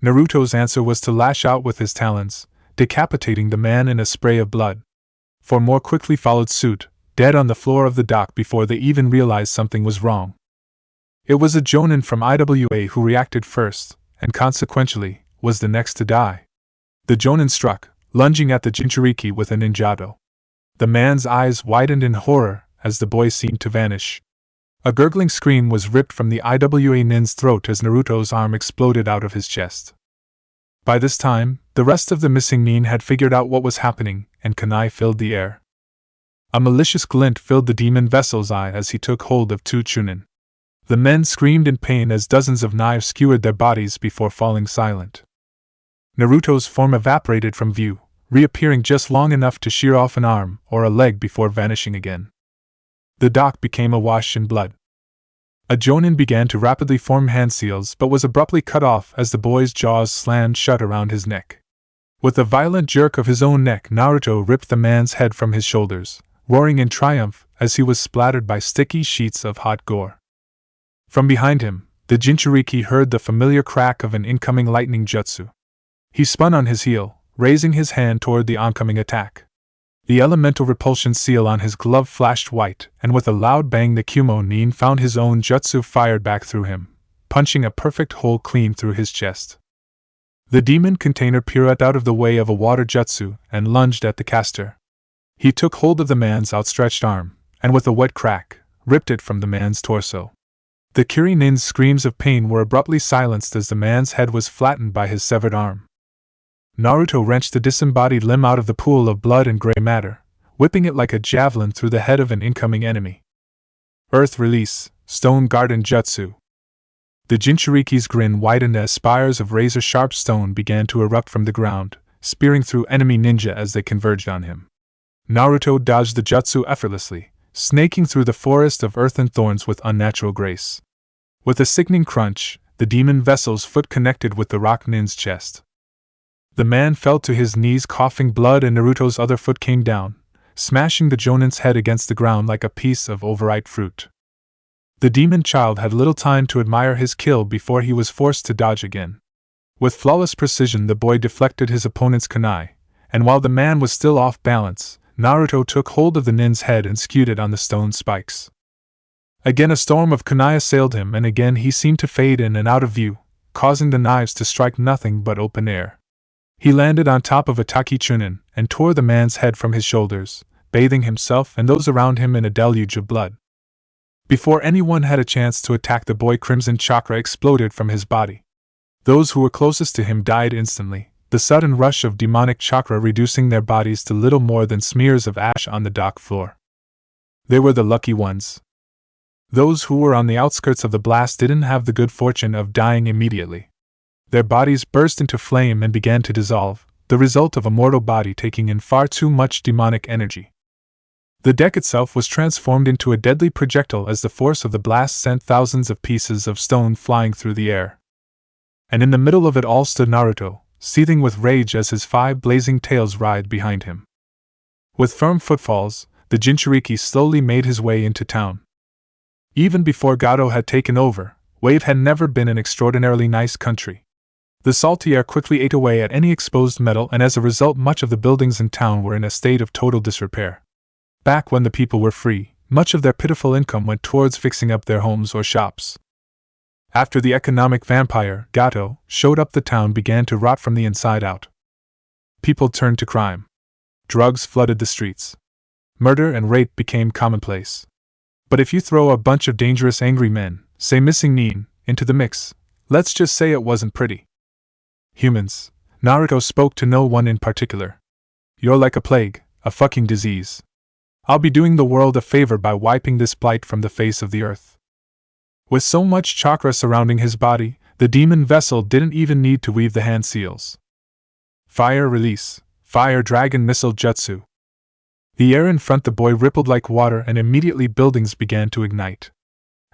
Naruto's answer was to lash out with his talons, decapitating the man in a spray of blood. 4 more quickly followed suit, dead on the floor of the dock before they even realized something was wrong. It was a Jonin from IWA who reacted first, and consequentially, was the next to die. The Jonin struck, lunging at the Jinchuriki with a ninjato. The man's eyes widened in horror as the boy seemed to vanish. A gurgling scream was ripped from the IWA nin's throat as Naruto's arm exploded out of his chest. By this time, the rest of the missing nin had figured out what was happening, and kunai filled the air. A malicious glint filled the demon vessel's eye as he took hold of two Chunin. The men screamed in pain as dozens of knives skewered their bodies before falling silent. Naruto's form evaporated from view, reappearing just long enough to shear off an arm or a leg before vanishing again. The dock became awash in blood. A jonin began to rapidly form hand seals but was abruptly cut off as the boy's jaws slammed shut around his neck. With a violent jerk of his own neck, Naruto ripped the man's head from his shoulders, roaring in triumph as he was splattered by sticky sheets of hot gore. From behind him, the Jinchuriki heard the familiar crack of an incoming lightning jutsu. He spun on his heel, raising his hand toward the oncoming attack. The elemental repulsion seal on his glove flashed white, and with a loud bang the Kyuubi nin found his own jutsu fired back through him, punching a perfect hole clean through his chest. The demon container pirouetted out of the way of a water jutsu and lunged at the caster. He took hold of the man's outstretched arm, and with a wet crack, ripped it from the man's torso. The Kiri nin's screams of pain were abruptly silenced as the man's head was flattened by his severed arm. Naruto wrenched the disembodied limb out of the pool of blood and gray matter, whipping it like a javelin through the head of an incoming enemy. Earth Release, Stone Garden Jutsu. The Jinchuriki's grin widened as spires of razor-sharp stone began to erupt from the ground, spearing through enemy ninja as they converged on him. Naruto dodged the jutsu effortlessly, snaking through the forest of earth and thorns with unnatural grace. With a sickening crunch, the demon vessel's foot connected with the rock nin's chest. The man fell to his knees coughing blood, and Naruto's other foot came down, smashing the jonin's head against the ground like a piece of overripe fruit. The demon child had little time to admire his kill before he was forced to dodge again. With flawless precision the boy deflected his opponent's kunai, and while the man was still off balance, Naruto took hold of the nin's head and skewed it on the stone spikes. Again a storm of kunai assailed him, and again he seemed to fade in and out of view, causing the knives to strike nothing but open air. He landed on top of a Taki Chunin and tore the man's head from his shoulders, bathing himself and those around him in a deluge of blood. Before anyone had a chance to attack the boy, crimson chakra exploded from his body. Those who were closest to him died instantly, the sudden rush of demonic chakra reducing their bodies to little more than smears of ash on the dock floor. They were the lucky ones. Those who were on the outskirts of the blast didn't have the good fortune of dying immediately. Their bodies burst into flame and began to dissolve, the result of a mortal body taking in far too much demonic energy. The deck itself was transformed into a deadly projectile as the force of the blast sent thousands of pieces of stone flying through the air. And in the middle of it all stood Naruto, seething with rage as his 5 blazing tails writhed behind him. With firm footfalls, the Jinchuriki slowly made his way into town. Even before Gato had taken over, Wave had never been an extraordinarily nice country. The salty air quickly ate away at any exposed metal, and as a result much of the buildings in town were in a state of total disrepair. Back when the people were free, much of their pitiful income went towards fixing up their homes or shops. After the economic vampire, Gato, showed up, the town began to rot from the inside out. People turned to crime. Drugs flooded the streets. Murder and rape became commonplace. But if you throw a bunch of dangerous angry men, say missing nin, into the mix, let's just say it wasn't pretty. Humans, Naruto spoke to no one in particular. You're like a plague, a fucking disease. I'll be doing the world a favor by wiping this blight from the face of the earth. With so much chakra surrounding his body, the demon vessel didn't even need to weave the hand seals. Fire Release, Fire Dragon Missile Jutsu. The air in front the boy rippled like water, and immediately buildings began to ignite.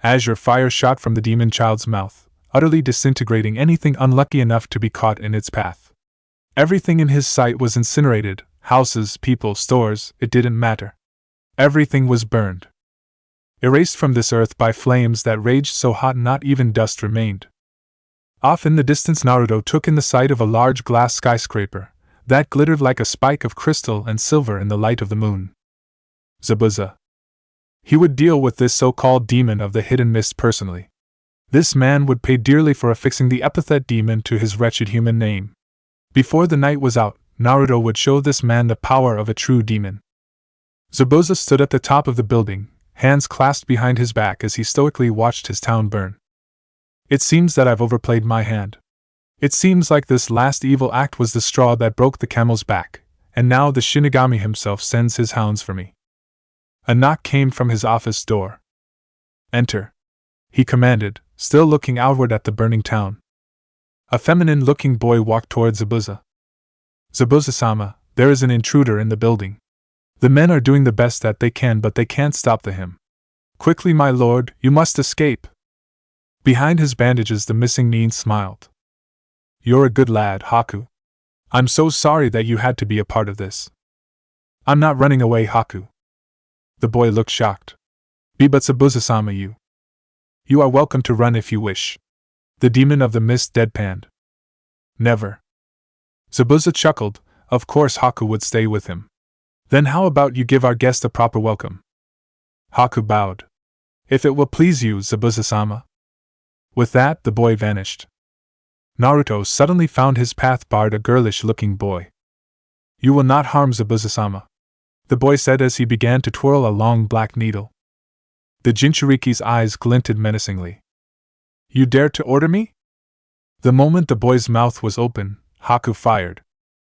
Azure fire shot from the demon child's mouth, utterly disintegrating anything unlucky enough to be caught in its path. Everything in his sight was incinerated, houses, people, stores, it didn't matter. Everything was burned. Erased from this earth by flames that raged so hot not even dust remained. Off in the distance Naruto took in the sight of a large glass skyscraper that glittered like a spike of crystal and silver in the light of the moon. Zabuza. He would deal with this so-called demon of the hidden mist personally. This man would pay dearly for affixing the epithet demon to his wretched human name. Before the night was out, Naruto would show this man the power of a true demon. Zabuza stood at the top of the building, hands clasped behind his back as he stoically watched his town burn. It seems that I've overplayed my hand. It seems like this last evil act was the straw that broke the camel's back, and now the Shinigami himself sends his hounds for me. A knock came from his office door. Enter, he commanded, still looking outward at the burning town. A feminine-looking boy walked toward Zabuza. Zabuza-sama, there is an intruder in the building. The men are doing the best that they can, but they can't stop him. Quickly, my lord, you must escape. Behind his bandages the missing Nin smiled. You're a good lad, Haku. I'm so sorry that you had to be a part of this. I'm not running away, Haku. The boy looked shocked. But Zabuza-sama, you are welcome to run if you wish. The demon of the mist deadpanned. Never. Zabuza chuckled. Of course Haku would stay with him. Then how about you give our guest a proper welcome? Haku bowed. If it will please you, Zabuza-sama. With that, the boy vanished. Naruto suddenly found his path barred, a girlish-looking boy. You will not harm Zabuza-sama, the boy said as he began to twirl a long black needle. The Jinchuriki's eyes glinted menacingly. You dare to order me? The moment the boy's mouth was open, Haku fired.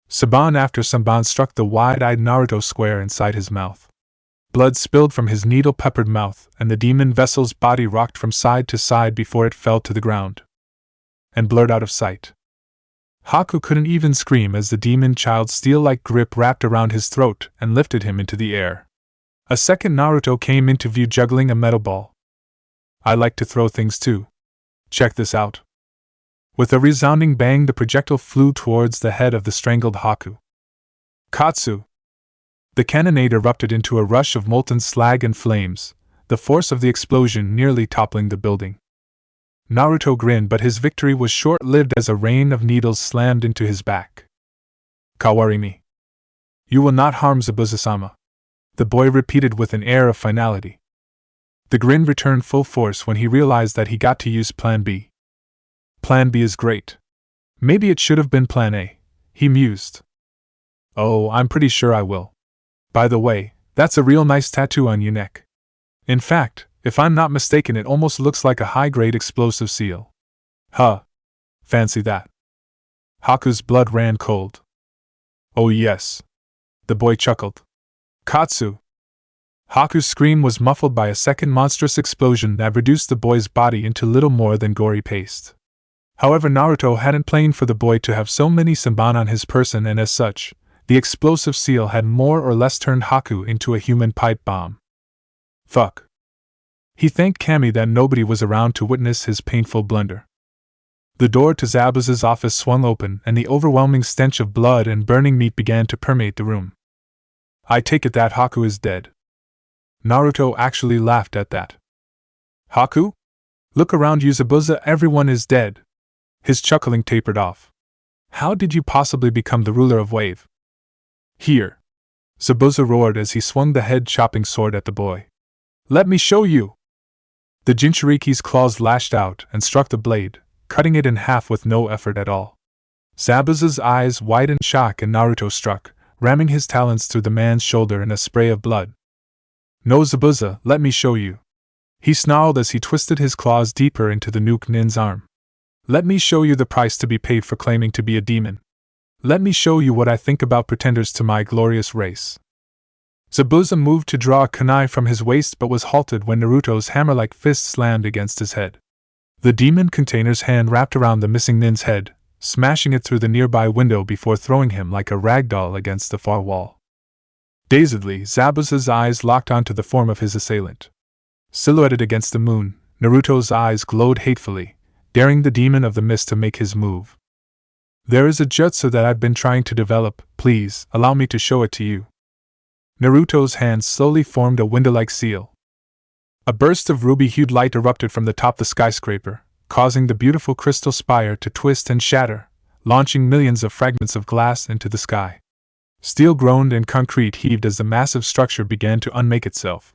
Saban after Saban struck the wide-eyed Naruto square inside his mouth. Blood spilled from his needle-peppered mouth, and the demon vessel's body rocked from side to side before it fell to the ground and blurred out of sight. Haku couldn't even scream as the demon child's steel-like grip wrapped around his throat and lifted him into the air. A second Naruto came into view juggling a metal ball. I like to throw things too. Check this out. With a resounding bang, the projectile flew towards the head of the strangled Haku. Katsu! The cannonade erupted into a rush of molten slag and flames, the force of the explosion nearly toppling the building. Naruto grinned, but his victory was short-lived as a rain of needles slammed into his back. Kawarimi. You will not harm Zabuza-sama, the boy repeated with an air of finality. The grin returned full force when he realized that he got to use Plan B. Plan B is great. Maybe it should have been Plan A, he mused. Oh, I'm pretty sure I will. By the way, that's a real nice tattoo on your neck. In fact, if I'm not mistaken, it almost looks like a high-grade explosive seal. Huh. Fancy that. Haku's blood ran cold. Oh yes. The boy chuckled. Katsu! Haku's scream was muffled by a second monstrous explosion that reduced the boy's body into little more than gory paste. However, Naruto hadn't planned for the boy to have so many Senbon on his person, and as such, the explosive seal had more or less turned Haku into a human pipe bomb. Fuck. He thanked Kami that nobody was around to witness his painful blunder. The door to Zabuza's office swung open, and the overwhelming stench of blood and burning meat began to permeate the room. I take it that Haku is dead. Naruto actually laughed at that. Haku? Look around you, Zabuza, everyone is dead. His chuckling tapered off. How did you possibly become the ruler of Wave? Here. Zabuza roared as he swung the head-chopping sword at the boy. Let me show you! The Jinchuriki's claws lashed out and struck the blade, cutting it in half with no effort at all. Zabuza's eyes widened in shock and Naruto struck, ramming his talons through the man's shoulder in a spray of blood. No, Zabuza, let me show you. He snarled as he twisted his claws deeper into the Nuke Nin's arm. Let me show you the price to be paid for claiming to be a demon. Let me show you what I think about pretenders to my glorious race. Zabuza moved to draw a kunai from his waist but was halted when Naruto's hammer-like fist slammed against his head. The demon container's hand wrapped around the missing nin's head, smashing it through the nearby window before throwing him like a rag doll against the far wall. Dazedly, Zabuza's eyes locked onto the form of his assailant. Silhouetted against the moon, Naruto's eyes glowed hatefully, daring the demon of the mist to make his move. There is a jutsu that I've been trying to develop, please, allow me to show it to you. Naruto's hands slowly formed a window-like seal. A burst of ruby-hued light erupted from the top of the skyscraper, causing the beautiful crystal spire to twist and shatter, launching millions of fragments of glass into the sky. Steel groaned and concrete heaved as the massive structure began to unmake itself.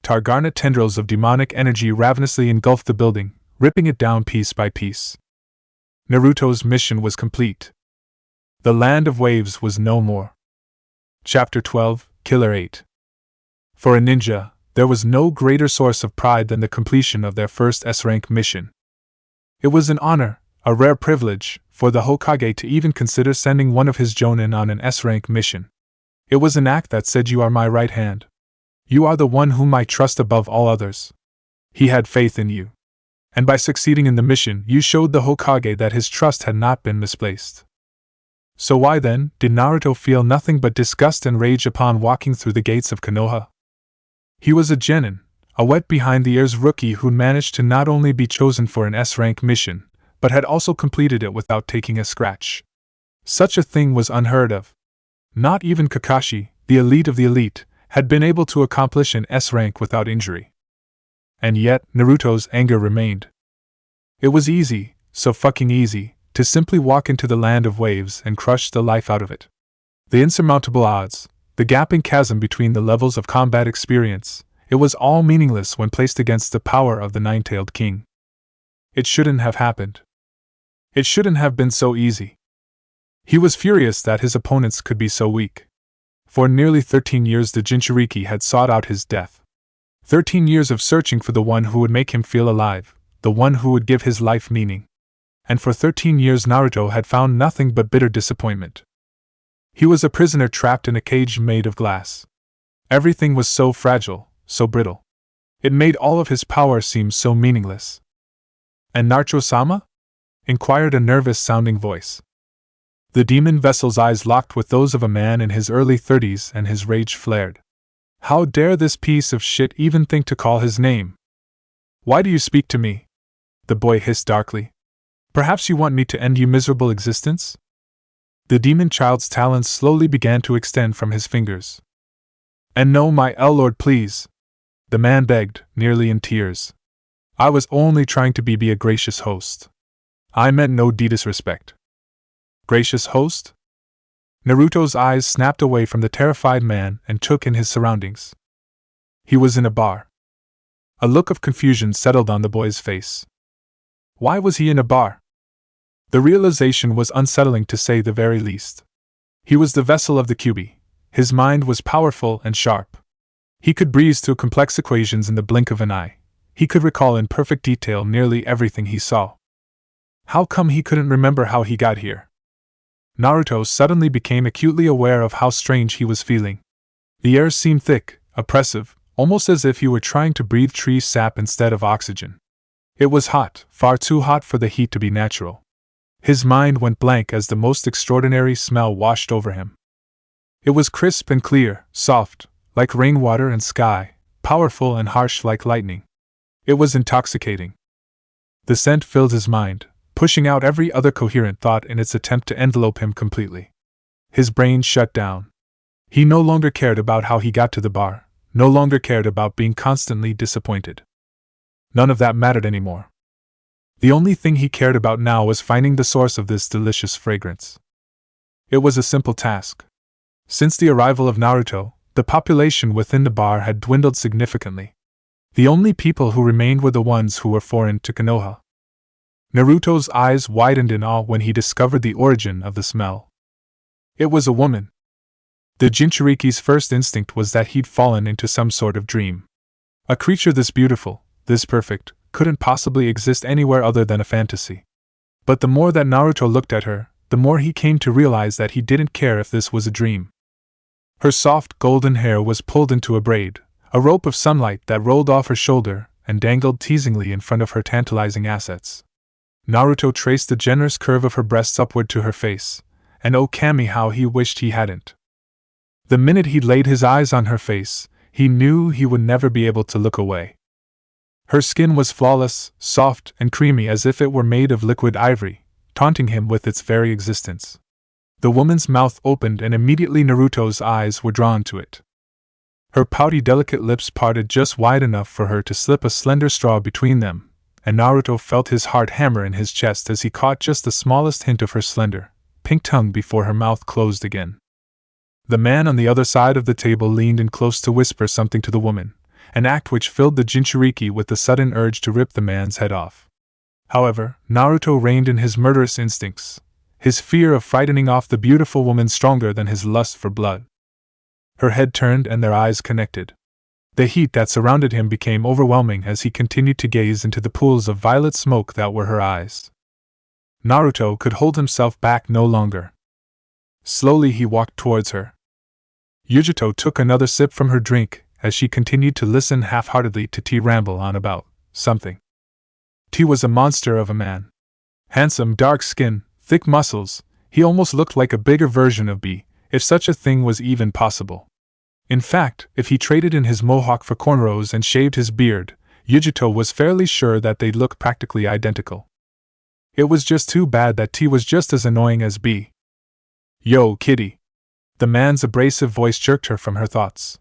Targarnet tendrils of demonic energy ravenously engulfed the building, ripping it down piece by piece. Naruto's mission was complete. The Land of Waves was no more. Chapter 12, Killer 8. For a ninja, there was no greater source of pride than the completion of their first S-rank mission. It was an honor, A rare privilege for the Hokage to even consider sending one of his Jonin on an S-rank mission. It was an act that said, "You are my right hand. You are the one whom I trust above all others." He had faith in you. And by succeeding in the mission, you showed the Hokage that his trust had not been misplaced. So why then did Naruto feel nothing but disgust and rage upon walking through the gates of Konoha? He was a genin, a wet behind-the-ears rookie who managed to not only be chosen for an S-rank mission, but had also completed it without taking a scratch. Such a thing was unheard of. Not even Kakashi, the elite of the elite, had been able to accomplish an S-rank without injury. And yet, Naruto's anger remained. It was easy, so fucking easy, to simply walk into the land of waves and crush the life out of it. The insurmountable odds, the gaping chasm between the levels of combat experience, it was all meaningless when placed against the power of the nine-tailed king. It shouldn't have happened. It shouldn't have been so easy. He was furious that his opponents could be so weak. For nearly 13 years the Jinchuriki had sought out his death. 13 years of searching for the one who would make him feel alive, the one who would give his life meaning. And for 13 years Naruto had found nothing but bitter disappointment. He was a prisoner trapped in a cage made of glass. Everything was so fragile, so brittle. It made all of his power seem so meaningless. "And Naruto-sama?" inquired a nervous-sounding voice. The demon vessel's eyes locked with those of a man in his early 30s and his rage flared. How dare this piece of shit even think to call his name? "Why do you speak to me?" the boy hissed darkly. "Perhaps you want me to end your miserable existence?" The demon child's talons slowly began to extend from his fingers. "And no, my Lord, please," the man begged, nearly in tears. "I was only trying to be a gracious host. I meant no disrespect." Gracious host? Naruto's eyes snapped away from the terrified man and took in his surroundings. He was in a bar. A look of confusion settled on the boy's face. Why was he in a bar? The realization was unsettling to say the very least. He was the vessel of the Kyuubi. His mind was powerful and sharp. He could breeze through complex equations in the blink of an eye. He could recall in perfect detail nearly everything he saw. How come he couldn't remember how he got here? Naruto suddenly became acutely aware of how strange he was feeling. The air seemed thick, oppressive, almost as if he were trying to breathe tree sap instead of oxygen. It was hot, far too hot for the heat to be natural. His mind went blank as the most extraordinary smell washed over him. It was crisp and clear, soft, like rainwater and sky, powerful and harsh like lightning. It was intoxicating. The scent filled his mind, pushing out every other coherent thought in its attempt to envelope him completely. His brain shut down. He no longer cared about how he got to the bar, no longer cared about being constantly disappointed. None of that mattered anymore. The only thing he cared about now was finding the source of this delicious fragrance. It was a simple task. Since the arrival of Naruto, the population within the bar had dwindled significantly. The only people who remained were the ones who were foreign to Konoha. Naruto's eyes widened in awe when he discovered the origin of the smell. It was a woman. The Jinchuriki's first instinct was that he'd fallen into some sort of dream. A creature this beautiful, this perfect, couldn't possibly exist anywhere other than a fantasy. But the more that Naruto looked at her, the more he came to realize that he didn't care if this was a dream. Her soft, golden hair was pulled into a braid, a rope of sunlight that rolled off her shoulder and dangled teasingly in front of her tantalizing assets. Naruto traced the generous curve of her breasts upward to her face, and oh Kami, how he wished he hadn't. The minute he'd laid his eyes on her face, he knew he would never be able to look away. Her skin was flawless, soft, and creamy as if it were made of liquid ivory, taunting him with its very existence. The woman's mouth opened and immediately Naruto's eyes were drawn to it. Her pouty, delicate lips parted just wide enough for her to slip a slender straw between them, and Naruto felt his heart hammer in his chest as he caught just the smallest hint of her slender, pink tongue before her mouth closed again. The man on the other side of the table leaned in close to whisper something to the woman, an act which filled the Jinchuriki with the sudden urge to rip the man's head off. However, Naruto reined in his murderous instincts, his fear of frightening off the beautiful woman stronger than his lust for blood. Her head turned and their eyes connected. The heat that surrounded him became overwhelming as he continued to gaze into the pools of violet smoke that were her eyes. Naruto could hold himself back no longer. Slowly he walked towards her. Yujito took another sip from her drink as she continued to listen half-heartedly to T ramble on about something. T was a monster of a man. Handsome, dark skin, thick muscles, he almost looked like a bigger version of B, if such a thing was even possible. In fact, if he traded in his mohawk for cornrows and shaved his beard, Yujito was fairly sure that they'd look practically identical. It was just too bad that T was just as annoying as B. Yo, kitty. The man's abrasive voice jerked her from her thoughts.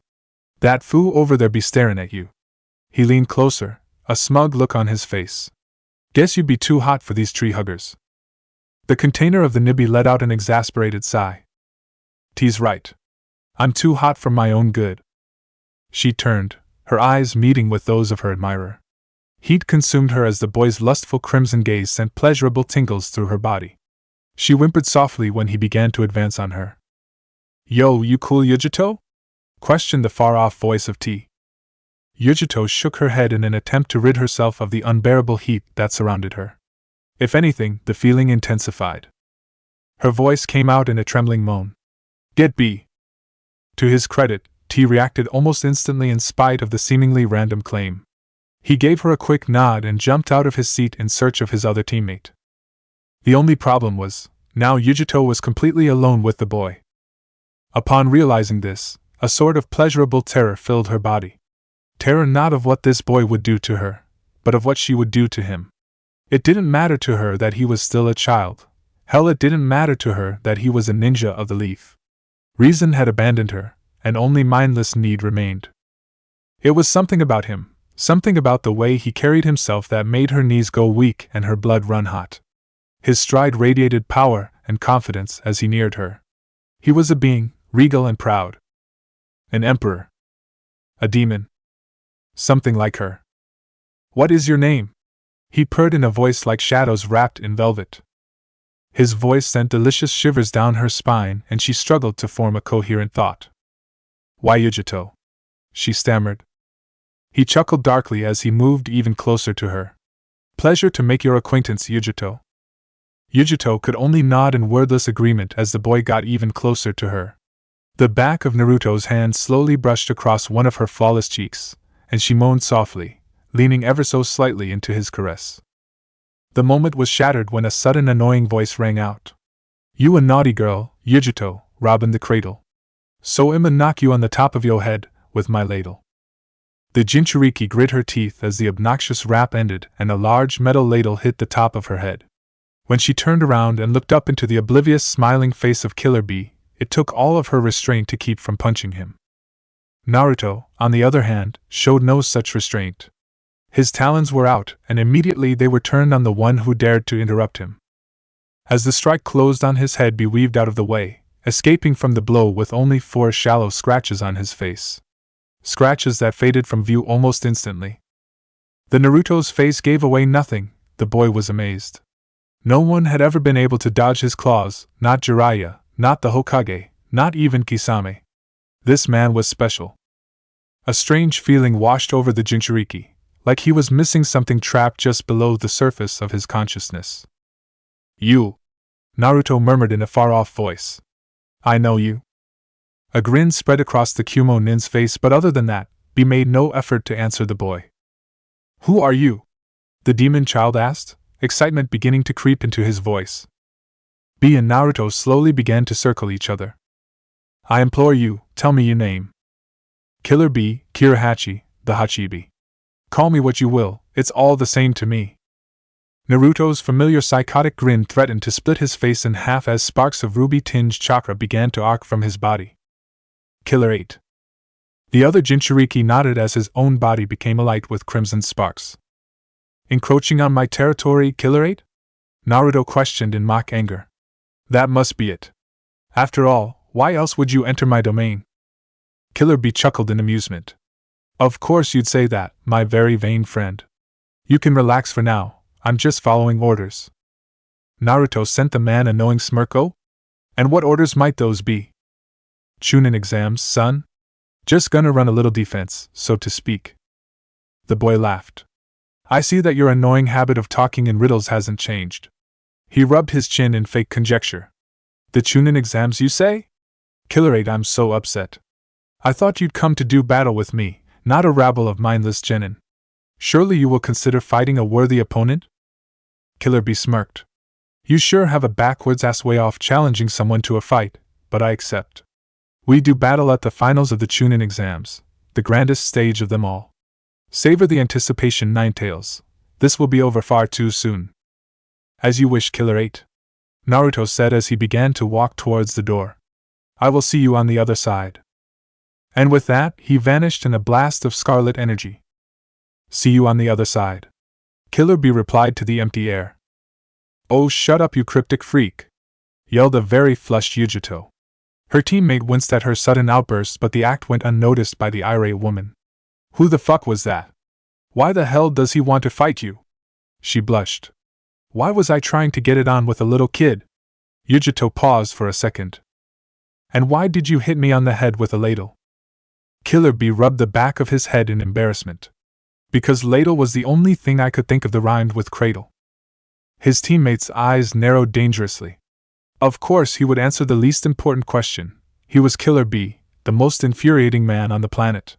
That fool over there be staring at you. He leaned closer, a smug look on his face. Guess you'd be too hot for these tree huggers. The container of the nibby let out an exasperated sigh. T's right. I'm too hot for my own good. She turned, her eyes meeting with those of her admirer. Heat consumed her as the boy's lustful crimson gaze sent pleasurable tingles through her body. She whimpered softly when he began to advance on her. Yo, you cool Yujito? Questioned the far-off voice of T. Yujito shook her head in an attempt to rid herself of the unbearable heat that surrounded her. If anything, the feeling intensified. Her voice came out in a trembling moan. Get B. To his credit, T reacted almost instantly in spite of the seemingly random claim. He gave her a quick nod and jumped out of his seat in search of his other teammate. The only problem was, now Yujito was completely alone with the boy. Upon realizing this, a sort of pleasurable terror filled her body. Terror not of what this boy would do to her, but of what she would do to him. It didn't matter to her that he was still a child. Hell, it didn't matter to her that he was a ninja of the leaf. Reason had abandoned her, and only mindless need remained. It was something about him, something about the way he carried himself that made her knees go weak and her blood run hot. His stride radiated power and confidence as he neared her. He was a being, regal and proud. An emperor. A demon. Something like her. What is your name? He purred in a voice like shadows wrapped in velvet. His voice sent delicious shivers down her spine and she struggled to form a coherent thought. Why Yujito? She stammered. He chuckled darkly as he moved even closer to her. Pleasure to make your acquaintance, Yujito. Yujito could only nod in wordless agreement as the boy got even closer to her. The back of Naruto's hand slowly brushed across one of her flawless cheeks, and she moaned softly, leaning ever so slightly into his caress. The moment was shattered when a sudden annoying voice rang out. You a naughty girl, Yujito, robbin' the cradle. So I'ma knock you on the top of yo' head, with my ladle. The Jinchuriki grit her teeth as the obnoxious rap ended and a large metal ladle hit the top of her head. When she turned around and looked up into the oblivious smiling face of Killer Bee, it took all of her restraint to keep from punching him. Naruto, on the other hand, showed no such restraint. His talons were out, and immediately they were turned on the one who dared to interrupt him. As the strike closed on his head, Bee weaved out of the way, escaping from the blow with only 4 shallow scratches on his face. Scratches that faded from view almost instantly. The Naruto's face gave away nothing. The boy was amazed. No one had ever been able to dodge his claws, not Jiraiya, not the Hokage, not even Kisame. This man was special. A strange feeling washed over the Jinchuriki, like he was missing something trapped just below the surface of his consciousness. You! Naruto murmured in a far-off voice. I know you. A grin spread across the Kumo nin's face, but other than that, Bee made no effort to answer the boy. Who are you? The demon child asked, excitement beginning to creep into his voice. Bee and Naruto slowly began to circle each other. I implore you, tell me your name. Killer Bee, Kirahachi, the Hachibi. Call me what you will, it's all the same to me. Naruto's familiar psychotic grin threatened to split his face in half as sparks of ruby-tinged chakra began to arc from his body. Killer 8. The other Jinchuriki nodded as his own body became alight with crimson sparks. Encroaching on my territory, Killer 8? Naruto questioned in mock anger. That must be it. After all, why else would you enter my domain? Killer Bee chuckled in amusement. Of course you'd say that, my very vain friend. You can relax for now, I'm just following orders. Naruto sent the man a knowing smirk. Oh? And what orders might those be? Chunin exams, son? Just gonna run a little defense, so to speak. The boy laughed. I see that your annoying habit of talking in riddles hasn't changed. He rubbed his chin in fake conjecture. The Chunin exams, you say? Killer 8, I'm so upset. I thought you'd come to do battle with me, not a rabble of mindless genin. Surely you will consider fighting a worthy opponent? Killer B smirked. You sure have a backwards-ass way of challenging someone to a fight, but I accept. We do battle at the finals of the Chunin exams, the grandest stage of them all. Savor the anticipation, Ninetales. This will be over far too soon. As you wish, Killer 8. Naruto said as he began to walk towards the door. I will see you on the other side. And with that, he vanished in a blast of scarlet energy. See you on the other side. Killer B replied to the empty air. Oh, shut up, you cryptic freak! Yelled a very flushed Yujito. Her teammate winced at her sudden outburst, but the act went unnoticed by the irate woman. Who the fuck was that? Why the hell does he want to fight you? She blushed. Why was I trying to get it on with a little kid? Yujito paused for a second. And why did you hit me on the head with a ladle? Killer B rubbed the back of his head in embarrassment. Because ladle was the only thing I could think of that rhymed with cradle. His teammate's eyes narrowed dangerously. Of course he would answer the least important question. He was Killer B, the most infuriating man on the planet.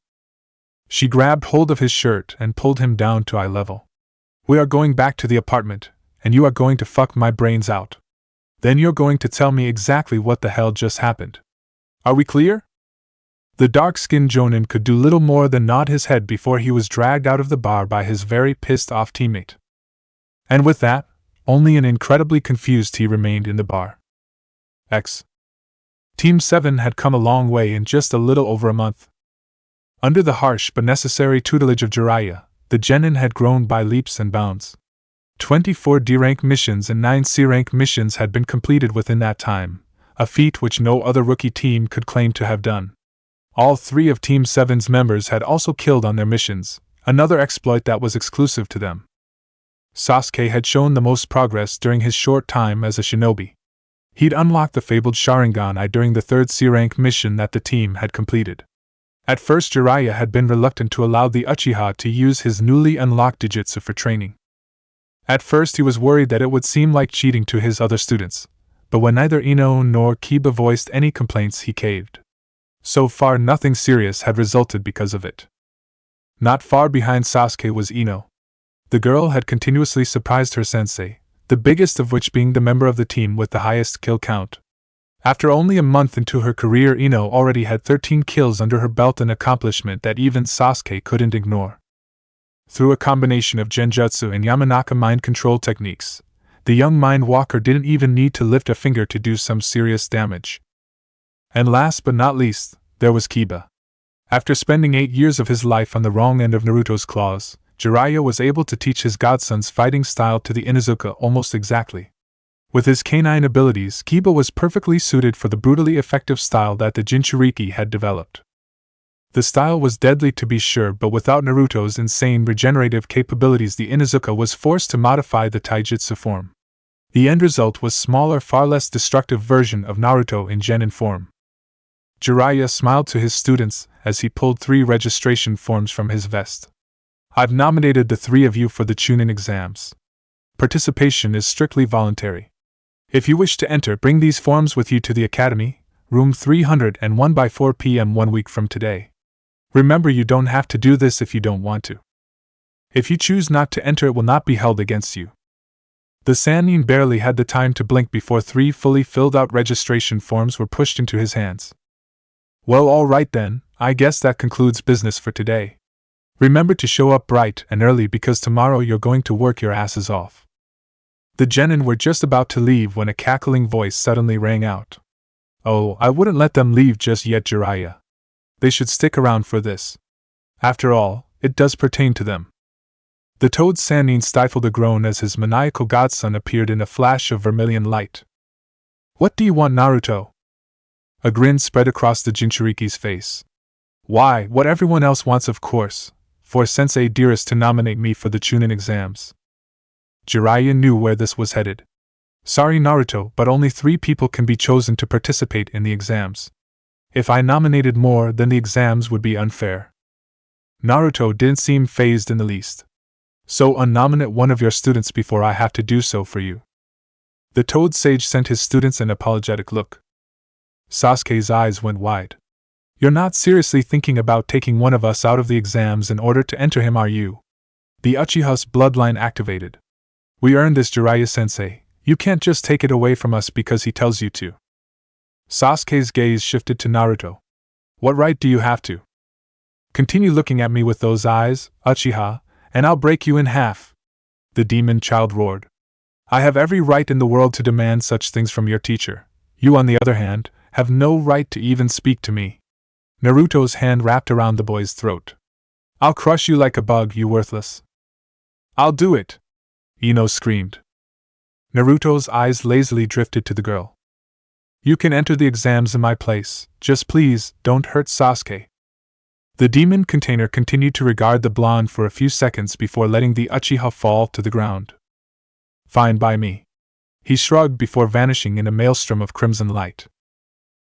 She grabbed hold of his shirt and pulled him down to eye level. We are going back to the apartment, and you are going to fuck my brains out. Then you're going to tell me exactly what the hell just happened. Are we clear? The dark-skinned Jonin could do little more than nod his head before he was dragged out of the bar by his very pissed-off teammate. And with that, only an incredibly confused T remained in the bar. Team 7 had come a long way in just a little over a month. Under the harsh but necessary tutelage of Jiraiya, the genin had grown by leaps and bounds. 24 D-rank missions and 9 C-rank missions had been completed within that time, a feat which no other rookie team could claim to have done. All 3 of Team 7's members had also killed on their missions, another exploit that was exclusive to them. Sasuke had shown the most progress during his short time as a shinobi. He'd unlocked the fabled Sharingan Eye during the 3rd C-rank mission that the team had completed. At first Jiraiya had been reluctant to allow the Uchiha to use his newly unlocked Dijutsu for training. At first he was worried that it would seem like cheating to his other students, but when neither Ino nor Kiba voiced any complaints he caved. So far nothing serious had resulted because of it. Not far behind Sasuke was Ino. The girl had continuously surprised her sensei, the biggest of which being the member of the team with the highest kill count. After only a month into her career, Ino already had 13 kills under her belt, an accomplishment that even Sasuke couldn't ignore. Through a combination of Genjutsu and Yamanaka mind control techniques, the young mind walker didn't even need to lift a finger to do some serious damage. And last but not least, there was Kiba. After spending 8 years of his life on the wrong end of Naruto's claws, Jiraiya was able to teach his godson's fighting style to the Inuzuka almost exactly. With his canine abilities, Kiba was perfectly suited for the brutally effective style that the Jinchuriki had developed. The style was deadly to be sure, but without Naruto's insane regenerative capabilities, the Inuzuka was forced to modify the taijutsu form. The end result was smaller, far less destructive version of Naruto in genin form. Jiraiya smiled to his students as he pulled 3 registration forms from his vest. I've nominated the 3 of you for the Chunin exams. Participation is strictly voluntary. If you wish to enter, bring these forms with you to the academy, room 301 by 4 p.m. 1 week from today. Remember, you don't have to do this if you don't want to. If you choose not to enter, it will not be held against you. The Sannin barely had the time to blink before 3 fully filled out registration forms were pushed into his hands. Well, all right then, I guess that concludes business for today. Remember to show up bright and early because tomorrow you're going to work your asses off. The genin were just about to leave when a cackling voice suddenly rang out. Oh, I wouldn't let them leave just yet, Jiraiya. They should stick around for this. After all, it does pertain to them. The Toad Sannin stifled a groan as his maniacal godson appeared in a flash of vermilion light. What do you want, Naruto? A grin spread across the Jinchuriki's face. Why, what everyone else wants, of course, for Sensei Dearest to nominate me for the Chunin exams. Jiraiya knew where this was headed. Sorry, Naruto, but only 3 people can be chosen to participate in the exams. If I nominated more, then the exams would be unfair. Naruto didn't seem fazed in the least. So unnominate one of your students before I have to do so for you. The Toad Sage sent his students an apologetic look. Sasuke's eyes went wide. You're not seriously thinking about taking one of us out of the exams in order to enter him, are you? The Uchiha's bloodline activated. We earned this, Jiraiya-sensei. You can't just take it away from us because he tells you to. Sasuke's gaze shifted to Naruto. What right do you have to? Continue looking at me with those eyes, Uchiha, and I'll break you in half. The demon child roared. I have every right in the world to demand such things from your teacher. You, on the other hand, have no right to even speak to me. Naruto's hand wrapped around the boy's throat. I'll crush you like a bug, you worthless. I'll do it! Ino screamed. Naruto's eyes lazily drifted to the girl. You can enter the exams in my place, just please, don't hurt Sasuke. The demon container continued to regard the blonde for a few seconds before letting the Uchiha fall to the ground. Fine by me. He shrugged before vanishing in a maelstrom of crimson light.